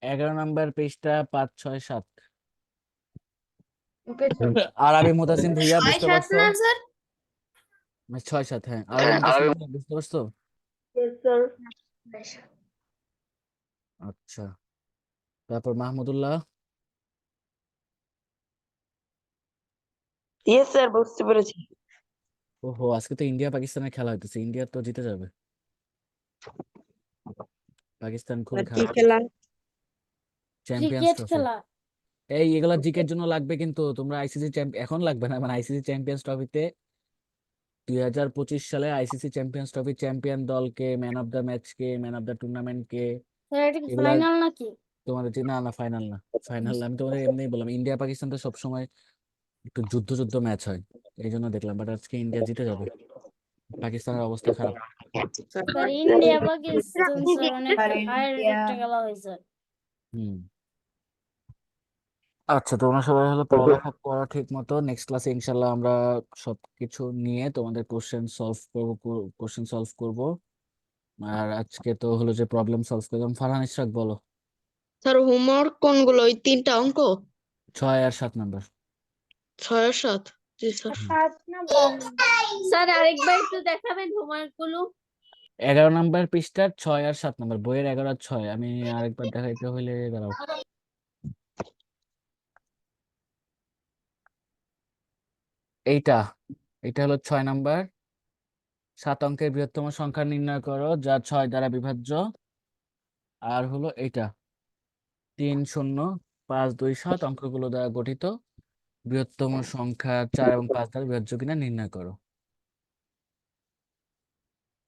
11 নম্বর পৃষ্ঠা 5, 6, 7। Okay sir. আরবি মুতাসিম ভুইয়া, বুঝতে 6, 7 পারছো? না স্যার? 6, 7, হ্যাঁ। আরবি মুতাসিম ভুইয়া, বুঝতে পারছো? আচ্ছা, তারপর মাহমুদুল্লাহ। ইয়েস স্যার, বুঝতে পেরেছি। ওহো, আজকে তো ইন্ডিয়া পাকিস্তানের খেলা হইতেছে, ইন্ডিয়া তো জিতে যাবে। পাকিস্তান খুবই স্যার কি খারাপ, খেলা? Champions cricket trophy. খেলা। এগুলা জিকের জন্য লাগবে, কিন্তু তোমরা আইসিসি এখন লাগবে না, মানে আইসিসি চ্যাম্পিয়ন্স ট্রফিতে 2025 সালে আইসিসি চ্যাম্পিয়ন্স ট্রফি চ্যাম্পিয়ন দলকে, man of the match K, man of the tournament K, sir এটা কি এগুলা ফাইনাল নাকি? তোমাদের না না, ফাইনাল না। ফাইনাল আমি তোমাদের এমনিই বললাম, ইন্ডিয়া পাকিস্তান তো সবসময় একটু যুদ্ধ ম্যাচ হয়, এই জন্য দেখলাম। বাট আজকে ইন্ডিয়া জিতে যাবে, পাকিস্তানের অবস্থা খারাপ। Sir sir India Pakistan sir অনেক হায়ার একটা খেলা হয়েছে। হুম। আচ্ছা, তোমরা সবাই হলো পড়ালেখা করো ঠিক মতো। নেক্সট ক্লাসে ইনশাল্লাহ আমরা সবকিছু নিয়ে তোমাদের কোশ্চেন সলভ করব। আর আজকে তো হলো যে প্রবলেম সলভ করলাম। ফারহান ইশরাক বলো। স্যার হোমওয়ার্ক কোনগুলো? ওই 3টা অঙ্ক, 6 আর 7 নম্বর। 6 আর 7? জি স্যার। 7 না 12? স্যার আরেকবার একটু দেখাবেন হোমওয়ার্ক গুলো? 11 নম্বর পৃষ্ঠার 6 আর 7 নম্বর, বইয়ের 11 আর 6। আমি আরেকবার দেখাইতে হইলে দাঁড়াও। এইটা এটা হলো 6 নম্বর। 7 অঙ্কের বৃহত্তম সংখ্যা নির্ণয় করো যা 6 দ্বারা বিভাজ্য। আর হলো এইটা 3, 0, 5, 2, 7 অঙ্কগুলো দ্বারা গঠিত বৃহত্তম সংখ্যা 4 এবং 5 দ্বারা বিভাজ্য কিনা নির্ণয় করো।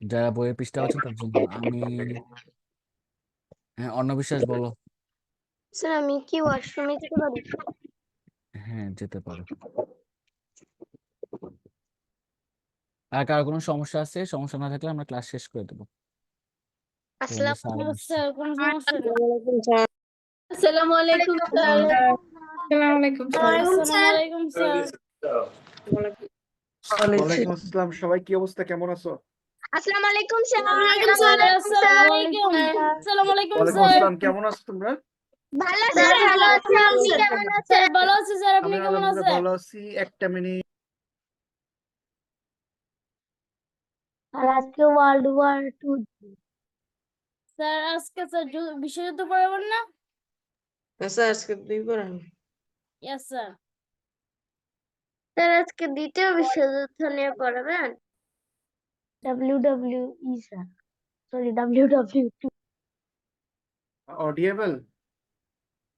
যারা বইয়ের পৃষ্ঠা আছেন তার জন্য আমি, হ্যাঁ, অন্য বিশ্বাস বলো। স্যার আমি কি ওয়াশরুমে যেতে পারি? হ্যাঁ, যেতে পারো। আর কারো কোনো সমস্যা আছে? সমস্যা না থাকলে আমরা ক্লাস শেষ করে দেবো। তোমাদের স্যার আসছে। স্যার কোনো সমস্যা নেই। আসসালামু আলাইকুম স্যার। আসসালামু আলাইকুম স্যার। আসসালামু আলাইকুম স্যার। ওয়ালাইকুম আসসালাম, সবাই কি অবস্থা, কেমন আছো? আসসালামু আলাইকুম স্যার। আসসালামু আলাইকুম। আসসালামু আলাইকুম ওয়ালাইকুম স্যার। আসসালাম, কেমন আছো তোমরা? ভালো আছি স্যার, ভালো আছি। আপনি কেমন আছেন? স্যার ভালো আছি স্যার, আপনি আমি কেমন আলহামদুলিল্লাহ আছেন? ভালো আছি। একটা মিনিট। আর আজকে ওয়ার্ল্ড ওয়ার 2। স্যার আজকে স্যার বিশ্বযুদ্ধ পড়াবেন না? স্যার আজকে 2 পড়ান। Yes sir. স্যার আজকে দ্বিতীয় বিশ্বযুদ্ধ নিয়ে পড়াবেন? WWE sir, sorry WWE। Audible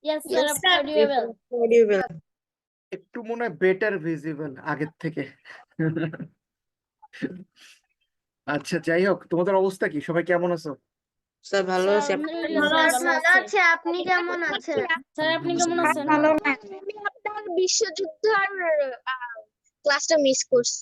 yes sir, Yes, আপনি sir. অডিয়েবল। অডিওবেল। একটু মনে হয় বেটার ভিজিবল আগের থেকে। আচ্ছা, যাই হোক, তোমাদের অবস্থা কি? সবাই কেমন আছো? স্যার ভালো স্যার আছে। আলহামদুলিল্লাহ ভালো স্যার, আছি। ভালো ভালো আছি। আছে, আপনি কেমন আছেন? স্যার আপনি কেমন আছেন? আমি আপনার বিশ্বযুদ্ধের ক্লাসটা মিস করছি।